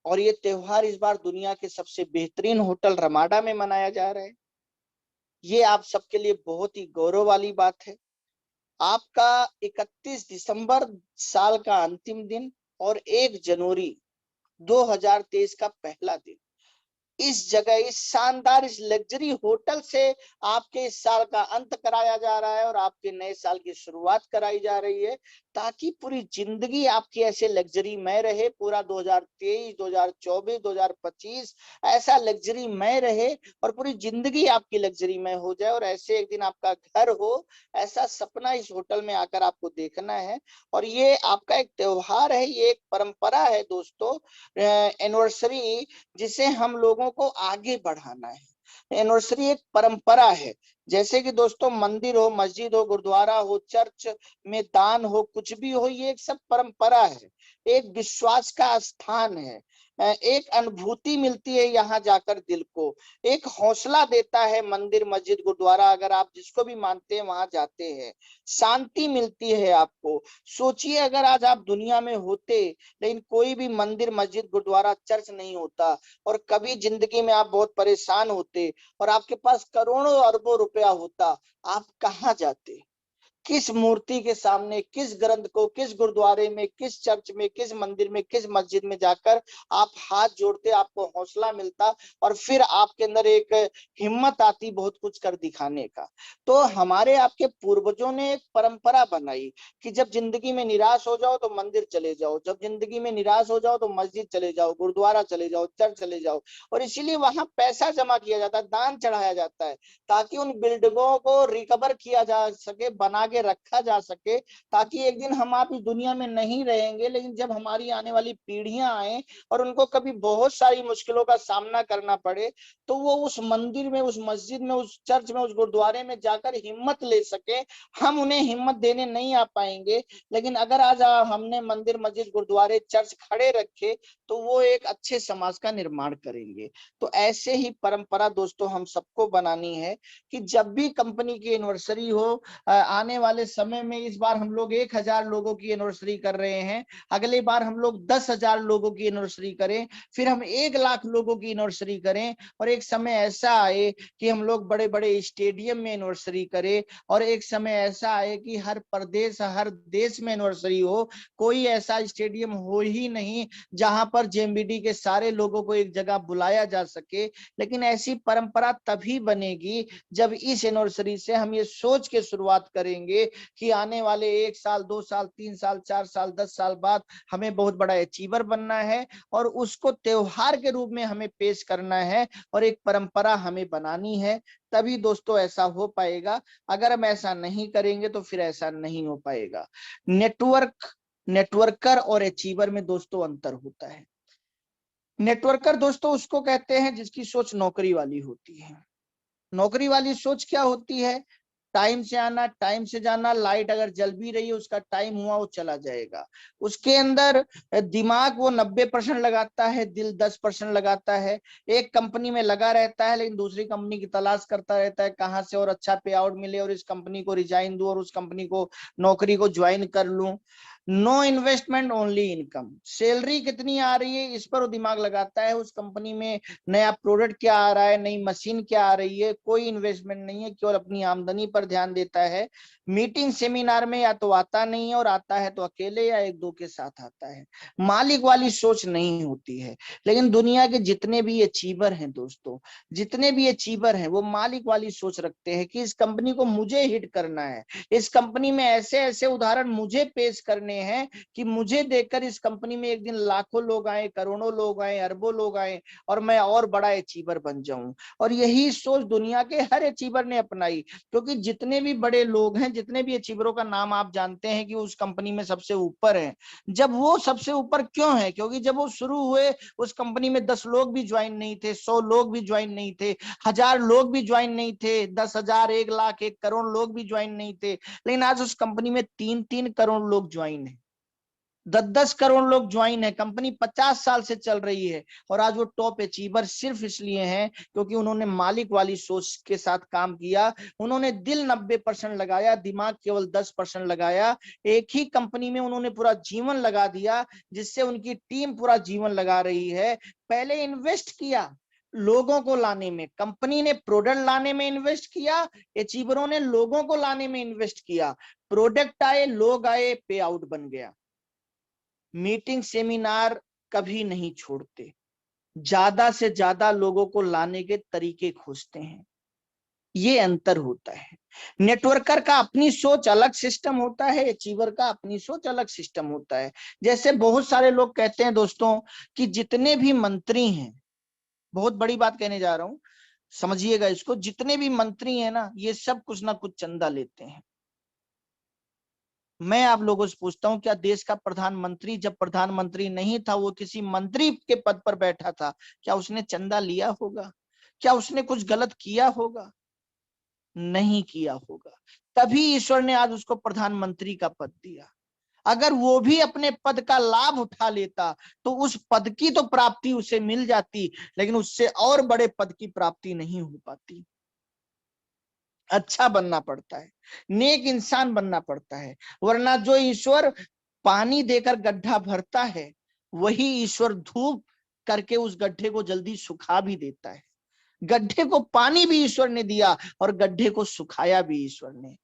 और ये त्योहार इस बार दुनिया के सबसे बेहतरीन होटल रमाडा में मनाया जा रहा है। ये आप सबके लिए बहुत ही गौरव वाली बात है। आपका 31 दिसंबर साल का अंतिम दिन और 1 जनवरी 2023 का पहला दिन इस जगह, इस शानदार, इस लग्जरी होटल से आपके इस साल का अंत कराया जा रहा है और आपके नए साल की शुरुआत कराई जा रही है, ताकि पूरी जिंदगी आपकी ऐसे लग्जरी में रहे। पूरा 2023, 2024, 2025 ऐसा लग्जरी में रहे और पूरी जिंदगी आपकी लग्जरी में हो जाए और ऐसे एक दिन आपका घर हो, ऐसा सपना इस होटल में आकर आपको देखना है। और ये आपका एक त्योहार है, ये एक परंपरा है दोस्तों, एनिवर्सरी, जिसे हम लोगों को आगे बढ़ाना है। एनिवर्सरी एक परंपरा है, जैसे कि दोस्तों मंदिर हो, मस्जिद हो, गुरुद्वारा हो, चर्च में दान हो, कुछ भी हो, ये एक सब परंपरा है, एक विश्वास का स्थान है। एक अनुभूति मिलती है यहाँ जाकर दिल को, एक हौसला देता है मंदिर, मस्जिद, गुरुद्वारा, अगर आप जिसको भी मानते हैं वहां जाते हैं, शांति मिलती है आपको। सोचिए अगर आज आप दुनिया में होते लेकिन कोई भी मंदिर, मस्जिद, गुरुद्वारा, चर्च नहीं होता और कभी जिंदगी में आप बहुत परेशान होते और आपके पास करोड़ों अरबों रुपया होता, आप कहाँ जाते? किस मूर्ति के सामने, किस ग्रंथ को, किस गुरुद्वारे में, किस चर्च में, किस मंदिर में, किस मस्जिद में जाकर आप हाथ जोड़ते, आपको हौसला मिलता और फिर आपके अंदर एक हिम्मत आती बहुत कुछ कर दिखाने का। तो हमारे आपके पूर्वजों ने एक परंपरा बनाई कि जब जिंदगी में निराश हो जाओ तो मंदिर चले जाओ, जब जिंदगी में निराश हो जाओ तो मस्जिद चले जाओ, गुरुद्वारा चले जाओ, चर्च चले जाओ। और इसीलिए वहां पैसा जमा किया जाता है, दान चढ़ाया जाता है, ताकि उन बिल्डिंगों को रिकवर किया जा सके, बना के रखा जा सके, ताकि एक दिन हम आप इस दुनिया में नहीं रहेंगे, लेकिन जब हमारी आने वाली पीढ़ियां आए और उनको कभी बहुत सारी मुश्किलों का सामना करना पड़े तो वो उस मंदिर में, उस मस्जिद में, उस चर्च में, उस गुरुद्वारे में जाकर हिम्मत ले सके। हम उन्हें हिम्मत देने नहीं आ पाएंगे, लेकिन अगर आज हमने मंदिर, मस्जिद, गुरुद्वारे, चर्च खड़े रखे तो वो एक अच्छे समाज का निर्माण करेंगे। तो ऐसे ही परंपरा दोस्तों हम सबको बनानी है कि जब भी कंपनी की एनिवर्सरी हो, आने वाले समय में इस बार हम लोग 1000 लोगों की एनिवर्सरी कर रहे हैं, अगली बार हम लोग 10,000 लोगों की एनिवर्सरी करें, फिर हम 1 लाख लोगों की एनिवर्सरी करें और एक समय ऐसा आए कि हम लोग बड़े बड़े स्टेडियम में एनिवर्सरी करें और एक समय ऐसा आए कि हर प्रदेश, हर देश में एनिवर्सरी हो। कोई ऐसा स्टेडियम हो ही नहीं जहां पर जेएमबीडी के सारे लोगों को एक जगह बुलाया जा सके, लेकिन ऐसी परंपरा तभी बनेगी जब इस एनिवर्सरी से हम ये सोच के शुरुआत करेंगे कि आने वाले 1 साल, 2 साल, 3 साल, 4 साल, 10 साल बाद हमें बहुत बड़ा अचीवर बनना है और उसको त्योहार के रूप में हमें पेश करना है और एक परंपरा हमें बनानी है। तभी दोस्तों ऐसा हो पाएगा, अगर हम ऐसा नहीं करेंगे तो फिर ऐसा नहीं हो पाएगा। नेटवर्कर और अचीवर में दोस्तों अंतर होता है। नेटवर्कर दोस्तों उसको कहते हैं जिसकी सोच नौकरी वाली होती है। नौकरी वाली सोच क्या होती है? टाइम से आना, टाइम से जाना, लाइट अगर जल भी रही है उसका टाइम हुआ वो चला जाएगा। उसके अंदर दिमाग वो 90% लगाता है, दिल 10% लगाता है। एक कंपनी में लगा रहता है लेकिन दूसरी कंपनी की तलाश करता रहता है, कहां से और अच्छा पे आउट मिले और इस कंपनी को रिजाइन दूं और उस कंपनी को, नौकरी को ज्वाइन कर लूं। No investment only income, salary कितनी आ रही है इस पर वो दिमाग लगाता है। उस कंपनी में नया प्रोडक्ट क्या आ रहा है, नई मशीन क्या आ रही है, कोई इन्वेस्टमेंट नहीं है, केवल अपनी आमदनी पर ध्यान देता है। मीटिंग सेमिनार में या तो आता नहीं है और आता है तो अकेले या 1-2 के साथ आता है। मालिक वाली सोच नहीं होती है। लेकिन दुनिया के जितने भी अचीवर हैं दोस्तों, जितने भी अचीवर हैं वो मालिक वाली सोच रखते हैं कि इस कंपनी को मुझे हिट करना है, इस कंपनी में ऐसे ऐसे उदाहरण मुझे पेश करने सपने हैं कि मुझे देखकर इस कंपनी में एक दिन लाखों लोग आए, करोड़ों लोग आए, अरबों लोग आए और मैं और बड़ा अचीवर बन जाऊं। और यही सोच दुनिया के हर अचीवर ने अपनाई, क्योंकि जितने भी बड़े लोग हैं, जितने भी अचीवरों का नाम आप जानते हैं कि उस कंपनी में सबसे ऊपर है। जब वो सबसे ऊपर क्यों है? क्योंकि जब वो शुरू हुए उस कंपनी में 10 लोग भी ज्वाइन नहीं थे, 100 लोग भी ज्वाइन नहीं थे, 1000 लोग भी ज्वाइन नहीं थे, 10,000, 1,00,000, 1 करोड़ लोग भी ज्वाइन नहीं थे। लेकिन आज उस कंपनी में 3-3 करोड़ लोग ज्वाइन है, 10-10 करोड़ लोग ज्वाइन है। कंपनी 50 साल से चल रही है और आज वो टॉप अचीवर सिर्फ इसलिए हैं क्योंकि उन्होंने मालिक वाली सोच के साथ काम किया। उन्होंने दिल 90% लगाया, दिमाग केवल 10% लगाया। एक ही कंपनी में उन्होंने पूरा जीवन लगा दिया, जिससे उनकी टीम पूरा जीवन लगा रही है। पहले इन्वेस्ट किया लोगों को लाने में, कंपनी ने प्रोडक्ट लाने में इन्वेस्ट किया, अचीवरों ने लोगों को लाने में इन्वेस्ट किया। प्रोडक्ट आए, लोग आए, पे आउट बन गया। मीटिंग सेमिनार कभी नहीं छोड़ते, ज्यादा से ज्यादा लोगों को लाने के तरीके खोजते हैं। ये अंतर होता है। नेटवर्कर का अपनी सोच अलग सिस्टम होता है, अचीवर का अपनी सोच अलग सिस्टम होता है। जैसे बहुत सारे लोग कहते हैं दोस्तों कि जितने भी मंत्री हैं, बहुत बड़ी बात कहने जा रहा हूं, समझिएगा इसको, जितने भी मंत्री हैं ना, ये सब कुछ ना कुछ चंदा लेते हैं। मैं आप लोगों से पूछता हूं, क्या देश का प्रधानमंत्री जब प्रधानमंत्री नहीं था, वो किसी मंत्री के पद पर बैठा था, क्या उसने चंदा लिया होगा? क्या उसने कुछ गलत किया होगा? नहीं किया होगा। तभी ईश्वर ने आज उसको प्रधानमंत्री का पद दिया। अगर वो भी अपने पद का लाभ उठा लेता तो उस पद की तो प्राप्ति उसे मिल जाती, लेकिन उससे और बड़े पद की प्राप्ति नहीं हो पाती। अच्छा बनना पड़ता है, नेक इंसान बनना पड़ता है, वरना जो ईश्वर पानी देकर गड्ढा भरता है, वही ईश्वर धूप करके उस गड्ढे को जल्दी सुखा भी देता है। गड्ढे को पानी भी ईश्वर ने दिया और गड्ढे को सुखाया भी ईश्वर ने।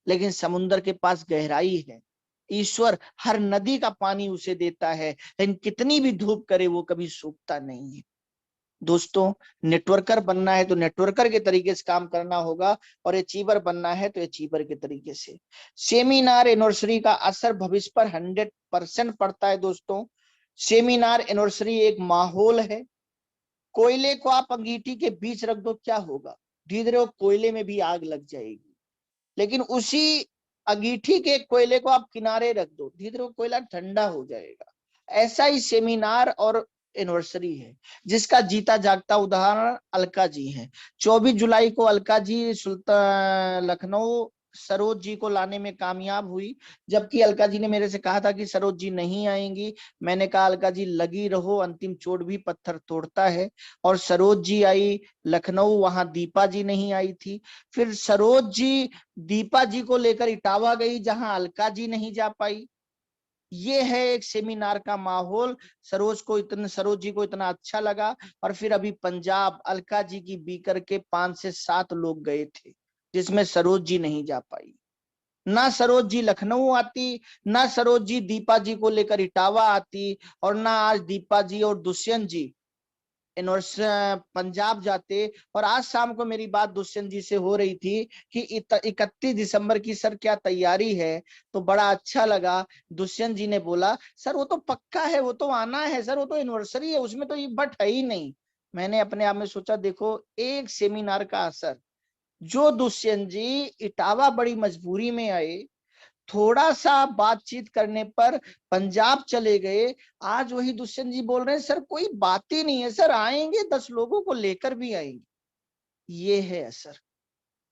लेकिन समुद्र के पास गहराई है, ईश्वर हर नदी का पानी उसे देता है, लेकिन कितनी भी धूप करे वो कभी सूखता नहीं है। दोस्तों, नेटवर्कर बनना है तो नेटवर्कर के तरीके से काम करना होगा, और अचीवर बनना है तो अचीवर के तरीके से। सेमिनार एनिवर्सरी का असर भविष्य पर 100% पड़ता है दोस्तों। सेमिनार एनिवर्सरी एक माहौल है। कोयले को आप अंगीठी के बीच रख दो, क्या होगा? धीरे धीरे कोयले में भी आग लग जाएगी। लेकिन उसी अंगीठी के कोयले को आप किनारे रख दो, धीरे धीरे कोयला ठंडा हो जाएगा। ऐसा ही सेमिनार और एनिवर्सरी है, जिसका जीता जागता उदाहरण अलका जी है। 24 जुलाई को अलका जी सुल्तान लखनऊ सरोज जी को लाने में कामयाब हुई, जबकि अलका जी ने मेरे से कहा था कि सरोज जी नहीं आएंगी। मैंने कहा अलका जी लगी रहो, अंतिम चोट भी पत्थर तोड़ता है। और सरोज जी आई लखनऊ, वहां दीपा जी नहीं आई थी। फिर सरोज जी दीपा जी को लेकर इटावा गई, जहां अलका जी नहीं जा पाई। ये है एक सेमिनार का माहौल। सरोज जी को इतना अच्छा लगा। और फिर अभी पंजाब अलका जी की बीकर के 5 से 7 लोग गए थे, जिसमें सरोज जी नहीं जा पाई। ना सरोज जी लखनऊ आती, ना सरोज जी दीपा जी को लेकर इटावा आती, और ना आज दीपा जी और दुष्यंत जी पंजाब जाते। और आज शाम को मेरी बात दुष्यंत जी से हो रही थी कि 31 दिसंबर की सर क्या तैयारी है, तो बड़ा अच्छा लगा। दुष्यंत जी ने बोला सर वो तो पक्का है, वो तो आना है सर, वो तो एनिवर्सरी है, उसमें तो ये बट है ही नहीं। मैंने अपने आप में सोचा, देखो एक सेमिनार का असर। जो दुष्यंत जी इटावा बड़ी मजबूरी में आए, थोड़ा सा बातचीत करने पर पंजाब चले गए, आज वही दुष्यंत जी बोल रहे हैं सर कोई बात ही नहीं है सर, आएंगे 10 लोगों को लेकर भी आएंगे। ये है असर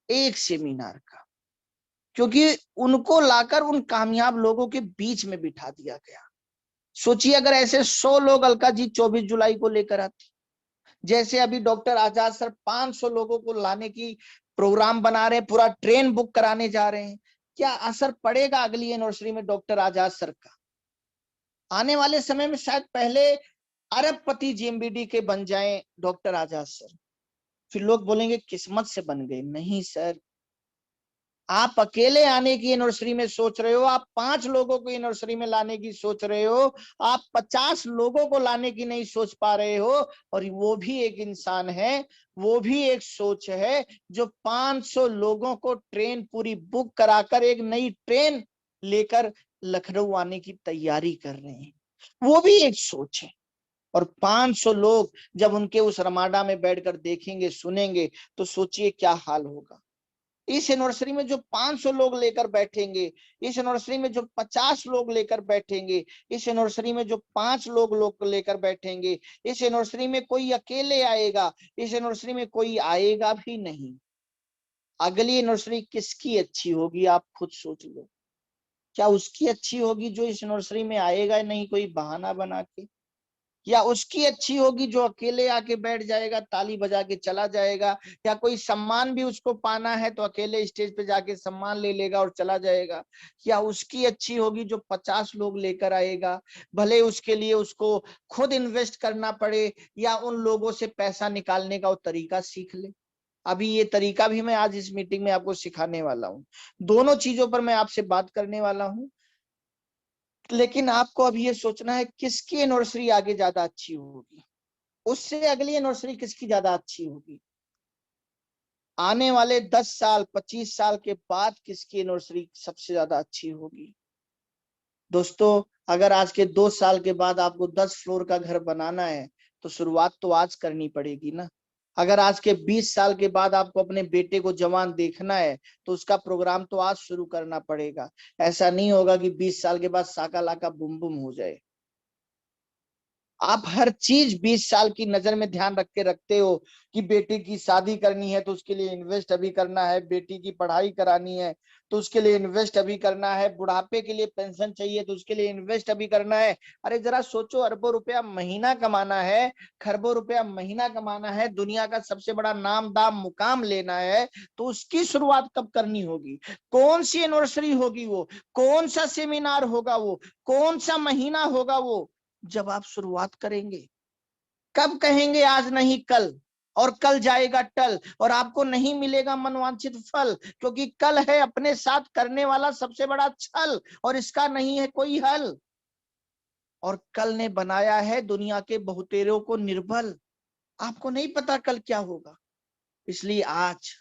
एक सेमिनार का, क्योंकि उनको लाकर उन कामयाब लोगों के बीच में बिठा दिया गया। सोचिए अगर ऐसे 100 लोग अलका जी 24 जुलाई को लेकर आती, जैसे अभी डॉक्टर आजाद सर 500 लोगों को लाने की प्रोग्राम बना रहे हैं, पूरा ट्रेन बुक कराने जा रहे हैं, क्या असर पड़ेगा अगली एनिवर्सरी में डॉक्टर आजाद सर का? आने वाले समय में शायद पहले अरबपति जेएमबीडी के बन जाएं डॉक्टर आजाद सर। फिर लोग बोलेंगे किस्मत से बन गए। नहीं सर, आप अकेले आने की एनिवर्सरी में सोच रहे हो, आप 5 लोगों को एनिवर्सरी में लाने की सोच रहे हो, आप 50 लोगों को लाने की नहीं सोच पा रहे हो। और वो भी एक इंसान है, वो भी एक सोच है, जो 500 लोगों को ट्रेन पूरी बुक कराकर एक नई ट्रेन लेकर लखनऊ आने की तैयारी कर रहे हैं। वो भी एक सोच है। और 500 लोग जब उनके उस रमाडा में बैठकर देखेंगे, सुनेंगे, तो सोचिए क्या हाल होगा। इस यूनिवर्सिटी में जो 500 लोग लेकर बैठेंगे, इस यूनिवर्सिटी में जो 50 लोग लेकर बैठेंगे, इस यूनिवर्सिटी में जो 5 लोग लेकर बैठेंगे, इस यूनिवर्सिटी में कोई अकेले आएगा, इस यूनिवर्सिटी में कोई आएगा भी नहीं। अगली यूनिवर्सिटी किसकी अच्छी होगी, आप खुद सोच लो। क्या उसकी अच्छी होगी जो इस यूनिवर्सिटी में आएगा नहीं कोई बहाना बना के, या उसकी अच्छी होगी जो अकेले आके बैठ जाएगा, ताली बजा के चला जाएगा, या कोई सम्मान भी उसको पाना है तो अकेले स्टेज पे जाके सम्मान ले लेगा और चला जाएगा, या उसकी अच्छी होगी जो 50 लोग लेकर आएगा, भले उसके लिए उसको खुद इन्वेस्ट करना पड़े या उन लोगों से पैसा निकालने का वो तरीका सीख ले। अभी ये तरीका भी मैं आज इस मीटिंग में आपको सिखाने वाला हूँ। दोनों चीजों पर मैं आपसे बात करने वाला हूँ। लेकिन आपको अभी ये सोचना है किसकी यूनिवर्सिटी आगे ज्यादा अच्छी होगी, उससे अगली यूनिवर्सिटी किसकी ज्यादा अच्छी होगी, आने वाले 10 साल 25 साल के बाद किसकी यूनिवर्सिटी सबसे ज्यादा अच्छी होगी। दोस्तों, अगर आज के 2 साल के बाद आपको 10 फ्लोर का घर बनाना है तो शुरुआत तो आज करनी पड़ेगी ना। अगर आज के 20 साल के बाद आपको अपने बेटे को जवान देखना है तो उसका प्रोग्राम तो आज शुरू करना पड़ेगा। ऐसा नहीं होगा कि 20 साल के बाद साका लाका बुम बुम हो जाए। आप हर चीज 20 साल की नजर में ध्यान रख के रखते हो कि बेटी की शादी करनी है तो उसके लिए इन्वेस्ट अभी करना है, बेटी की पढ़ाई करानी है तो उसके लिए इन्वेस्ट अभी करना है, बुढ़ापे के लिए पेंशन चाहिए तो उसके लिए इन्वेस्ट अभी करना है। अरे जरा सोचो, अरबों रुपया महीना कमाना है, खरबों रुपया महीना कमाना है, दुनिया का सबसे बड़ा नाम दाम मुकाम लेना है, तो उसकी शुरुआत कब करनी होगी, कौन सी यूनिवर्सिटी होगी वो, कौन सा सेमिनार होगा वो, कौन सा महीना होगा वो, जब आप शुरुआत करेंगे। कब कहेंगे आज नहीं कल, और कल जाएगा टल और आपको नहीं मिलेगा मनवांछित फल, क्योंकि कल है अपने साथ करने वाला सबसे बड़ा छल और इसका नहीं है कोई हल। और कल ने बनाया है दुनिया के बहुतेरों को निर्बल। आपको नहीं पता कल क्या होगा, इसलिए आज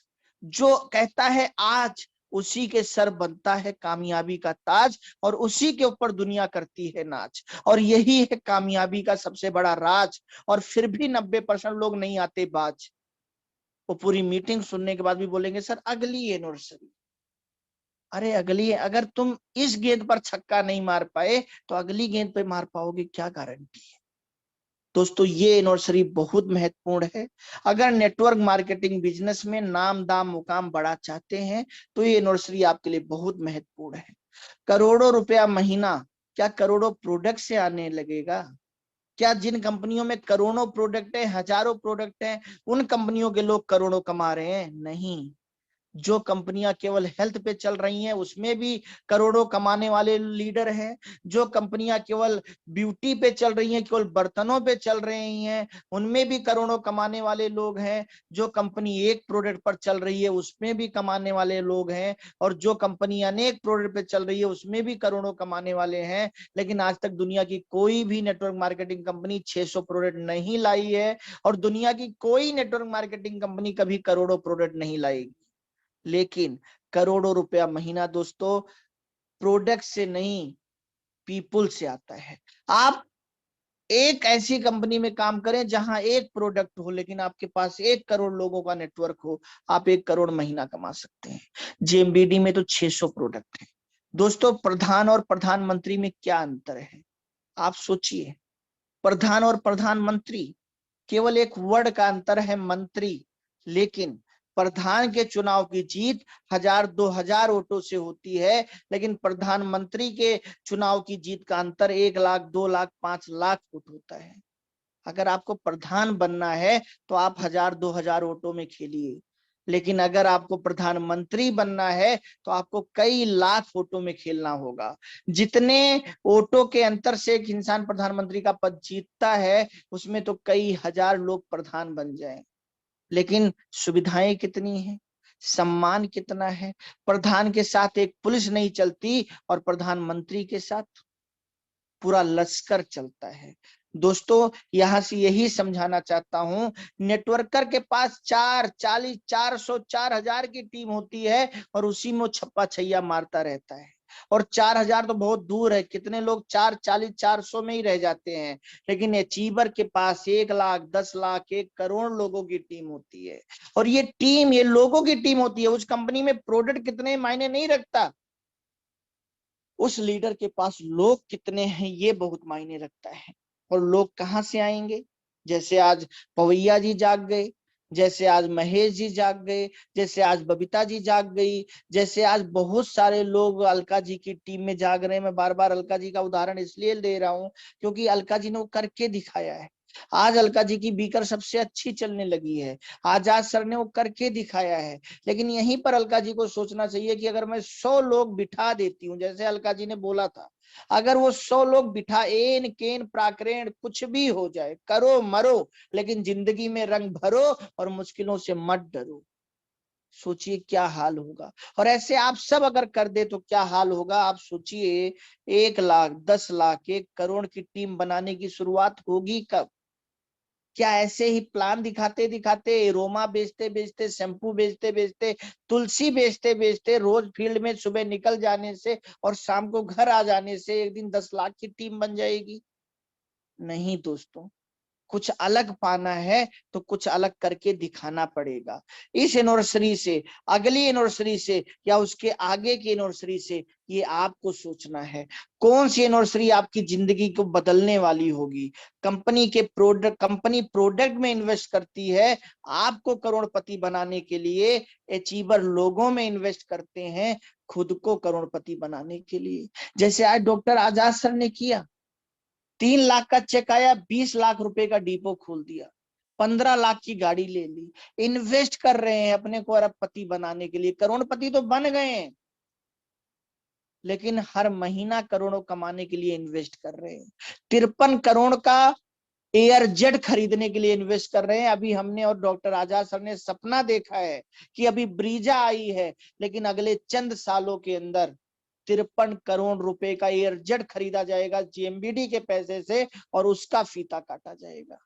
जो कहता है आज, उसी के सर बनता है कामयाबी का ताज और उसी के ऊपर दुनिया करती है नाच। और यही है कामयाबी का सबसे बड़ा राज। और फिर भी 90% लोग नहीं आते बाज। वो पूरी मीटिंग सुनने के बाद भी बोलेंगे सर अगली यूनिवर्सिटी। अरे अगली, अगर तुम इस गेंद पर छक्का नहीं मार पाए तो अगली गेंद पे मार पाओगे, क्या गारंटी है। दोस्तों, ये यूनिवर्सिटी बहुत महत्वपूर्ण है। अगर नेटवर्क मार्केटिंग बिजनेस में नाम दाम मुकाम बड़ा चाहते हैं तो ये यूनिवर्सिटी आपके लिए बहुत महत्वपूर्ण है। करोड़ों रुपया महीना क्या करोड़ों प्रोडक्ट से आने लगेगा? क्या जिन कंपनियों में करोड़ों प्रोडक्ट है, हजारों प्रोडक्ट है, उन कंपनियों के लोग करोड़ों कमा रहे हैं? नहीं। जो कंपनियां केवल हेल्थ पे चल रही हैं उसमें भी करोड़ों कमाने वाले लीडर हैं। जो कंपनियां केवल ब्यूटी पे चल रही हैं, केवल बर्तनों पे चल रही हैं, उनमें भी करोड़ों कमाने वाले लोग हैं। जो कंपनी एक प्रोडक्ट पर चल रही है उसमें भी कमाने वाले लोग हैं, और जो कंपनी अनेक प्रोडक्ट पे चल रही है उसमें भी करोड़ों कमाने वाले हैं। लेकिन आज तक दुनिया की कोई भी नेटवर्क मार्केटिंग कंपनी 600 प्रोडक्ट नहीं लाई है, और दुनिया की कोई नेटवर्क मार्केटिंग कंपनी कभी करोड़ों प्रोडक्ट नहीं लाएगी। लेकिन करोड़ों रुपया महीना दोस्तों प्रोडक्ट से नहीं, पीपुल से आता है। आप एक ऐसी कंपनी में काम करें जहां एक प्रोडक्ट हो लेकिन आपके पास 1 करोड़ लोगों का नेटवर्क हो, आप 1 करोड़ महीना कमा सकते हैं। जेएमबीडी में तो 600 प्रोडक्ट है। दोस्तों, प्रधान और प्रधानमंत्री में क्या अंतर है, आप सोचिए। प्रधान और प्रधानमंत्री केवल एक वर्ड का अंतर है, मंत्री। लेकिन प्रधान के चुनाव की जीत 1000-2000 वोटों से होती है, लेकिन प्रधानमंत्री के चुनाव की जीत का अंतर 1 लाख 2 लाख 5 लाख वोट होता है। अगर आपको प्रधान बनना है तो आप 1000-2000 वोटों में खेलिए, लेकिन अगर आपको प्रधानमंत्री बनना है तो आपको कई लाख वोटों में खेलना होगा। जितने वोटों के अंतर से एक इंसान प्रधानमंत्री का पद जीतता है उसमें तो कई हजार लोग प्रधान बन जाएं। लेकिन सुविधाएं कितनी हैं, सम्मान कितना है। प्रधान के साथ एक पुलिस नहीं चलती और प्रधानमंत्री के साथ पूरा लश्कर चलता है। दोस्तों, यहां से यही समझाना चाहता हूं, नेटवर्कर के पास 440 400 4000 की टीम होती है और उसी में छप्पा छैया मारता रहता है। और 4,000 तो बहुत दूर है, कितने लोग 440 400 में ही रह जाते हैं। लेकिन अचीवर के पास 1 लाख 10 लाख 1 करोड़ लोगों की टीम होती है। और ये टीम, ये लोगों की टीम होती है। उस कंपनी में प्रोडक्ट कितने मायने नहीं रखता, उस लीडर के पास लोग कितने हैं ये बहुत मायने रखता है। और लोग कहां से आएंगे? जैसे आज पवैया जी जाग गए, जैसे आज महेश जी जाग गए, जैसे आज बबीता जी जाग गई, जैसे आज बहुत सारे लोग अलका जी की टीम में जाग रहे हैं। मैं बार बार अलका जी का उदाहरण इसलिए ले रहा हूं क्योंकि अलका जी ने वो करके दिखाया है। आज अलका जी की बीकर सबसे अच्छी चलने लगी है, आजाद सर ने वो करके दिखाया है। लेकिन यहीं पर अलका जी को सोचना चाहिए कि अगर मैं 100 लोग बिठा देती हूँ, जैसे अलका जी ने बोला था, अगर वो 100 लोग बिठा, एन केन प्राक्रेण कुछ भी हो जाए, करो मरो, लेकिन जिंदगी में रंग भरो और मुश्किलों से मत डरो। सोचिए क्या हाल होगा। और ऐसे आप सब अगर कर दे तो क्या हाल होगा आप सोचिए। 1 लाख 10 लाख 1 करोड़ की टीम बनाने की शुरुआत होगी कब? क्या ऐसे ही प्लान दिखाते दिखाते, रोमा बेचते बेचते, शैम्पू बेचते बेचते, तुलसी बेचते बेचते, रोज फील्ड में सुबह निकल जाने से और शाम को घर आ जाने से एक दिन 10 लाख की टीम बन जाएगी? नहीं दोस्तों, कुछ अलग पाना है तो कुछ अलग करके दिखाना पड़ेगा। इस एनिवर्सरी से, अगली एनिवर्सरी से, या उसके आगे की एनिवर्सरी से, ये आपको सोचना है कौन सी एनिवर्सरी आपकी जिंदगी को बदलने वाली होगी। कंपनी प्रोडक्ट में इन्वेस्ट करती है आपको करोड़पति बनाने के लिए, अचीवर लोगों में इन्वेस्ट करते हैं खुद को करोड़पति बनाने के लिए। जैसे आज डॉक्टर आजाद सर ने किया, 3 लाख का चेक आया, 20 लाख रुपए का डिपो खोल दिया, 15 लाख की गाड़ी ले ली। इन्वेस्ट कर रहे हैं अपने को अरबपति बनाने के लिए। करोड़पति तो बन गए हैं, लेकिन हर महीना करोड़ों कमाने के लिए इन्वेस्ट कर रहे हैं। 53 करोड़ का एयर जेट खरीदने के लिए इन्वेस्ट कर रहे हैं। अभी हमने और डॉक्टर आजाद सर ने सपना देखा है कि अभी ब्रीजा आई है, लेकिन अगले चंद सालों के अंदर 53 करोड़ रुपए का एयर जेट खरीदा जाएगा जीएमबीडी के पैसे से, और उसका फीता काटा जाएगा।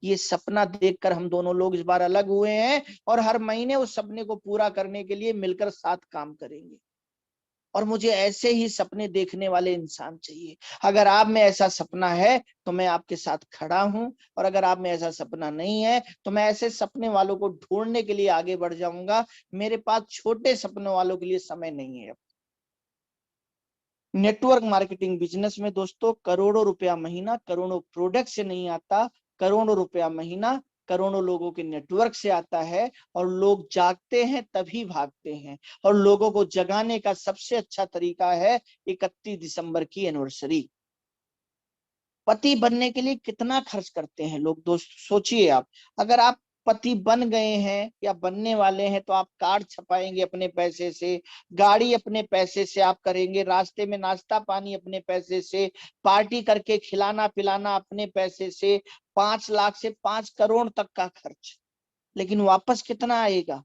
ये सपना देखकर हम दोनों लोग इस बार अलग हुए हैं और हर महीने उस सपने को पूरा करने के लिए मिलकर साथ काम करेंगे। और मुझे ऐसे ही सपने देखने वाले इंसान चाहिए। अगर आप में ऐसा सपना है तो मैं आपके साथ खड़ा हूं, और अगर आप में ऐसा सपना नहीं है तो मैं ऐसे सपने वालों को ढूंढने के लिए आगे बढ़ जाऊंगा। मेरे पास छोटे सपनों वालों के लिए समय नहीं है। नेटवर्क मार्केटिंग बिजनेस में दोस्तों करोड़ों रुपया महीना करोड़ों प्रोडक्ट से नहीं आता, करोड़ों रुपया महीना करोड़ों लोगों के नेटवर्क से आता है। और लोग जागते हैं तभी भागते हैं, और लोगों को जगाने का सबसे अच्छा तरीका है 31 दिसंबर की एनिवर्सरी। पति बनने के लिए कितना खर्च करते हैं लोग, दोस्त सोचिए आप। अगर आप पति बन गए हैं या बनने वाले हैं तो आप कार्ड छपाएंगे अपने पैसे से, गाड़ी अपने पैसे से आप करेंगे, रास्ते में नाश्ता पानी अपने पैसे से, पार्टी करके खिलाना पिलाना अपने पैसे से, 5 लाख से 5 करोड़ तक का खर्च। लेकिन वापस कितना आएगा?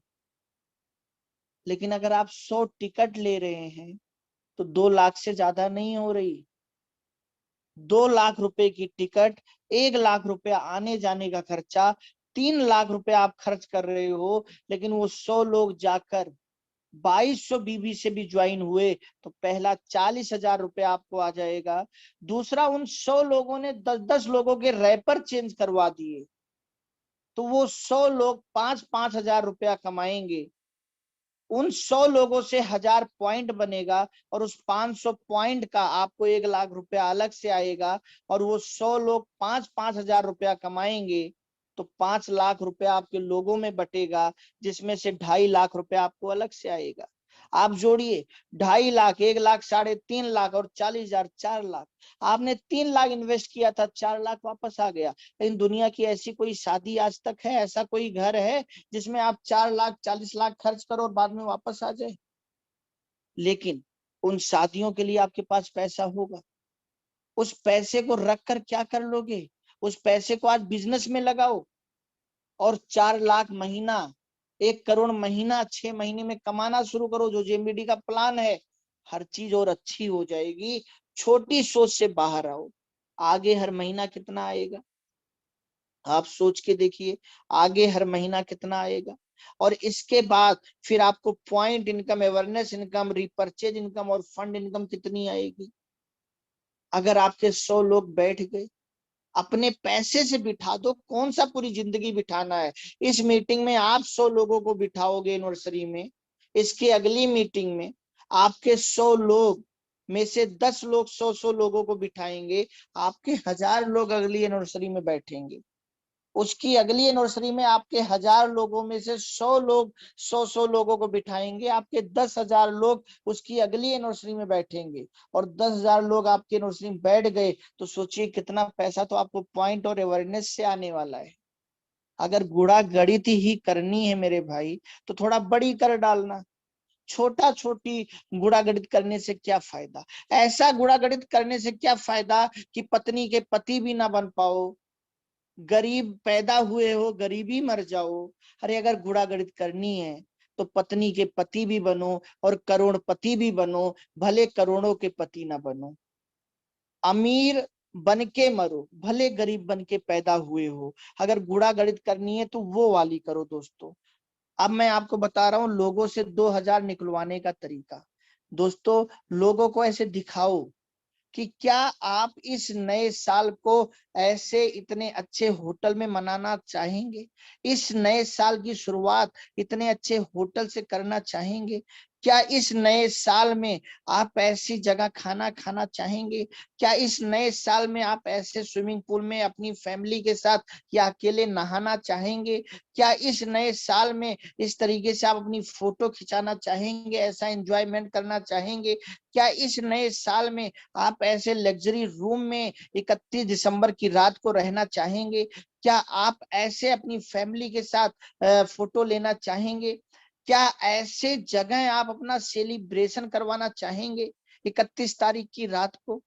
लेकिन अगर आप 100 टिकट ले रहे हैं तो 2 लाख से ज्यादा नहीं हो रही। 2 लाख रुपए की टिकट, 1 लाख रुपया आने जाने का खर्चा, 3 लाख रुपया आप खर्च कर रहे हो। लेकिन वो 100 लोग जाकर 2200 बीबी से भी ज्वाइन हुए तो पहला 40,000 रुपया आपको आ जाएगा। दूसरा, उन 100 लोगों ने 10-10 लोगों के रैपर चेंज करवा दिए तो वो 100 लोग 5-5 हजार रुपया कमाएंगे। उन 100 लोगों से 1000 पॉइंट बनेगा, और उस 500 पॉइंट का आपको 1 लाख रुपया अलग से आएगा। और वो 100 लोग 5-5 हजार रुपया कमाएंगे तो 5 लाख रुपया आपके लोगों में बटेगा, जिसमें से 2.5 लाख रुपया आपको अलग से आएगा। आप जोड़िए, 2.5 लाख, 1 लाख, 3.5 लाख और 40,000, 4 लाख। आपने 3 लाख इन्वेस्ट किया था, 4 लाख वापस आ गया। लेकिन दुनिया की ऐसी कोई शादी आज तक है, ऐसा कोई घर है जिसमें आप 4 लाख 40 लाख खर्च करो और बाद में वापस आ जाए? लेकिन उन शादियों के लिए आपके पास पैसा होगा। उस पैसे को रख कर क्या कर लोगे? उस पैसे को आज बिजनेस में लगाओ, और 4 लाख महीना, 1 करोड़ महीना 6 महीने में कमाना शुरू करो, जो जेएमबीडी का प्लान है। हर चीज और अच्छी हो जाएगी। छोटी सोच से बाहर आओ। आगे हर महीना कितना आएगा आप सोच के देखिए, आगे हर महीना कितना आएगा। और इसके बाद फिर आपको point income, awareness income, repurchase income और फंड इनकम कितनी आएगी। अगर आपके 100 लोग बैठ गए, अपने पैसे से बिठा दो, कौन सा पूरी जिंदगी बिठाना है। इस मीटिंग में आप 100 लोगों को बिठाओगे एनिवर्सरी में, इसकी अगली मीटिंग में आपके 100 लोग में से 10 लोग 100 लोगों को बिठाएंगे, आपके 1000 लोग अगली एनिवर्सरी में बैठेंगे। उसकी अगली एनिवर्सरी में आपके 1000 लोगों में से 100 लोग 100 लोगों को बिठाएंगे, आपके 10,000 लोग उसकी अगली एनिवर्सरी में बैठेंगे। और 10,000 लोग आपकी एनिवर्सरी में बैठ गए तो सोचिए कितना पैसा तो आपको पॉइंट और अवेयरनेस से आने वाला है। अगर गुड़ा गणित ही करनी है मेरे भाई, तो थोड़ा बड़ी कर डालना। छोटा छोटी गुड़ा गणित करने से क्या फायदा। ऐसा गुड़ा गणित करने से क्या फायदा कि पत्नी के पति भी ना बन पाओ, गरीब पैदा हुए हो, गरीबी मर जाओ। अरे अगर गुड़ा गणित करनी है तो पत्नी के पति भी बनो और करोड़पति भी बनो, भले करोड़ों के पति ना बनो। अमीर बन के मरो, भले गरीब बन के पैदा हुए हो। अगर गुड़ा गणित करनी है तो वो वाली करो दोस्तों। अब मैं आपको बता रहा हूं लोगों से 2000 निकलवाने का तरीका। दोस्तों, लोगों को ऐसे दिखाओ कि क्या आप इस नए साल को ऐसे इतने अच्छे होटल में मनाना चाहेंगे, इस नए साल की शुरुआत इतने अच्छे होटल से करना चाहेंगे, क्या इस नए साल में आप ऐसी जगह खाना खाना चाहेंगे, क्या इस नए साल में आप ऐसे स्विमिंग पूल में अपनी फैमिली के साथ या अकेले नहाना चाहेंगे, क्या इस नए साल में इस तरीके से आप अपनी फोटो खिंचाना चाहेंगे, ऐसा एंजॉयमेंट करना चाहेंगे, क्या इस नए साल में आप ऐसे लग्जरी रूम में 31 दिसंबर की रात को रहना चाहेंगे, क्या आप ऐसे अपनी फैमिली के साथ फोटो लेना चाहेंगे, क्या ऐसे जगह आप अपना सेलिब्रेशन करवाना चाहेंगे 31 तारीख की रात को।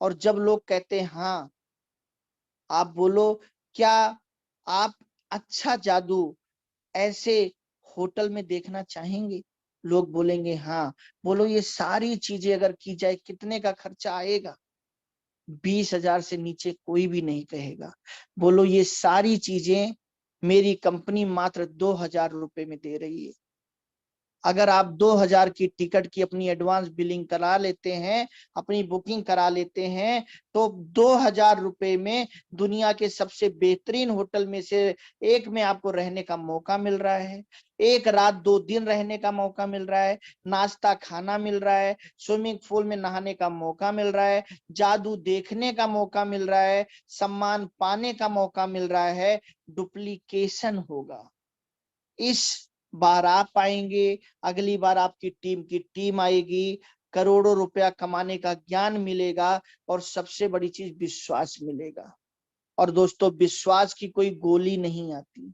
और जब लोग कहते हैं हाँ, आप बोलो क्या आप अच्छा जादू ऐसे होटल में देखना चाहेंगे। लोग बोलेंगे हाँ। बोलो ये सारी चीजें अगर की जाए कितने का खर्चा आएगा। 20,000 से नीचे कोई भी नहीं कहेगा। बोलो ये सारी चीजें मेरी कंपनी मात्र 2,000 रुपए में दे रही है। अगर आप 2000 की टिकट की अपनी एडवांस बिलिंग करा लेते हैं, अपनी बुकिंग करा लेते हैं, तो 2000 रुपए में दुनिया के सबसे बेहतरीन होटल में से एक में आपको रहने का मौका मिल रहा है। एक रात 2 दिन रहने का मौका मिल रहा है, नाश्ता खाना मिल रहा है, स्विमिंग पूल में नहाने का मौका मिल रहा है, जादू देखने का मौका मिल रहा है, सम्मान पाने का मौका मिल रहा है। डुप्लीकेशन होगा। इस बार आप आएंगे, अगली बार आपकी टीम की टीम आएगी, करोड़ों रुपया कमाने का ज्ञान मिलेगा और सबसे बड़ी चीज विश्वास मिलेगा। और दोस्तों, विश्वास की कोई गोली नहीं आती।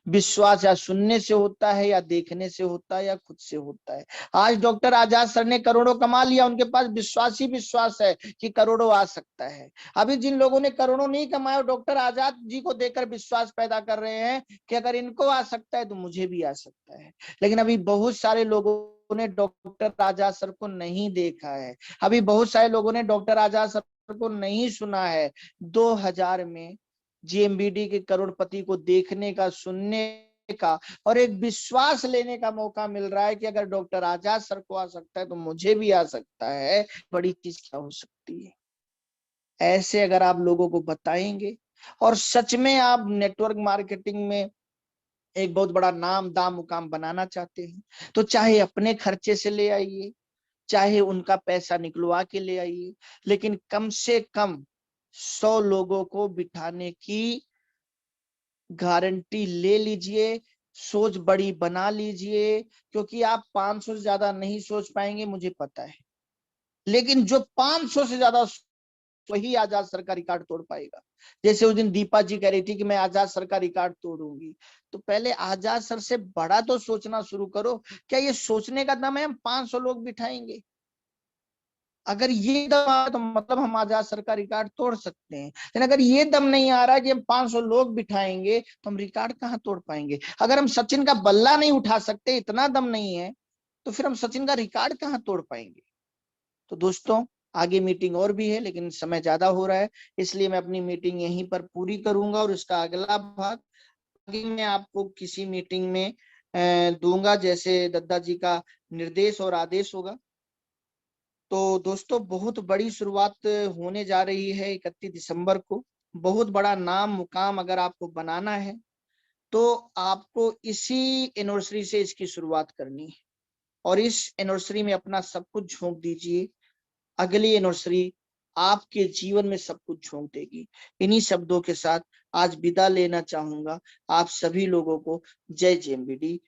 विश्वास या सुनने से होता है, या देखने से होता है, या खुद से होता है। आज डॉक्टर आजाद सर ने करोड़ों कमा लिया, उनके पास विश्वास ही विश्वास है कि करोड़ों आ सकता है। अभी जिन लोगों ने करोड़ों नहीं कमाए, डॉक्टर आजाद जी को देखकर विश्वास पैदा कर रहे हैं कि अगर इनको आ सकता है तो मुझे भी आ सकता है। लेकिन अभी बहुत सारे लोगों ने डॉक्टर आजाद सर को नहीं देखा है, अभी बहुत सारे लोगों ने डॉक्टर आजाद सर को नहीं सुना है। 2000 में जीएमबीडी के करोड़पति को देखने का, सुनने का और एक विश्वास लेने का मौका मिल रहा है कि अगर डॉक्टर आजाद सर को आ सकता है तो मुझे भी आ सकता है। बड़ी चीज क्या हो सकती है। ऐसे अगर आप लोगों को बताएंगे और सच में आप नेटवर्क मार्केटिंग में एक बहुत बड़ा नाम दाम मुकाम बनाना चाहते हैं, तो चाहे अपने खर्चे से ले आइए, चाहे उनका पैसा निकलवा के ले आइए, लेकिन कम से कम 100 लोगों को बिठाने की गारंटी ले लीजिए। सोच बड़ी बना लीजिए, क्योंकि आप 500 से ज्यादा नहीं सोच पाएंगे, मुझे पता है। लेकिन जो 500 से ज्यादा, वही आजाद सर का रिकॉर्ड तोड़ पाएगा। जैसे उस दिन दीपा जी कह रही थी कि मैं आजाद सर का रिकॉर्ड तोड़ूंगी, तो पहले आजाद सर से बड़ा तो सोचना शुरू करो। क्या ये सोचने का दम है हम 500 लोग बिठाएंगे? अगर ये दम आ तो मतलब हम आजाद सर का रिकॉर्ड तोड़ सकते हैं। लेकिन अगर ये दम नहीं आ रहा कि हम 500 लोग बिठाएंगे तो हम रिकॉर्ड कहाँ तोड़ पाएंगे। अगर हम सचिन का बल्ला नहीं उठा सकते, इतना दम नहीं है, तो फिर हम सचिन का रिकॉर्ड कहाँ तोड़ पाएंगे। तो दोस्तों, आगे मीटिंग और भी है, लेकिन समय ज्यादा हो रहा है, इसलिए मैं अपनी मीटिंग यहीं पर पूरी करूंगा और इसका अगला भाग आगे मैं आपको किसी मीटिंग में दूंगा जैसे दद्दा जी का निर्देश और आदेश होगा। तो दोस्तों बहुत बड़ी शुरुआत होने जा रही है 31 दिसंबर को। बहुत बड़ा नाम मुकाम अगर आपको बनाना है तो आपको इसी एनिवर्सरी से इसकी शुरुआत करनी है और इस एनिवर्सरी में अपना सब कुछ झोंक दीजिए। अगली एनिवर्सरी आपके जीवन में सब कुछ झोंक देगी। इन्हीं शब्दों के साथ आज विदा लेना चाहूंगा आप सभी लोगों को। जय जेएमबीडी।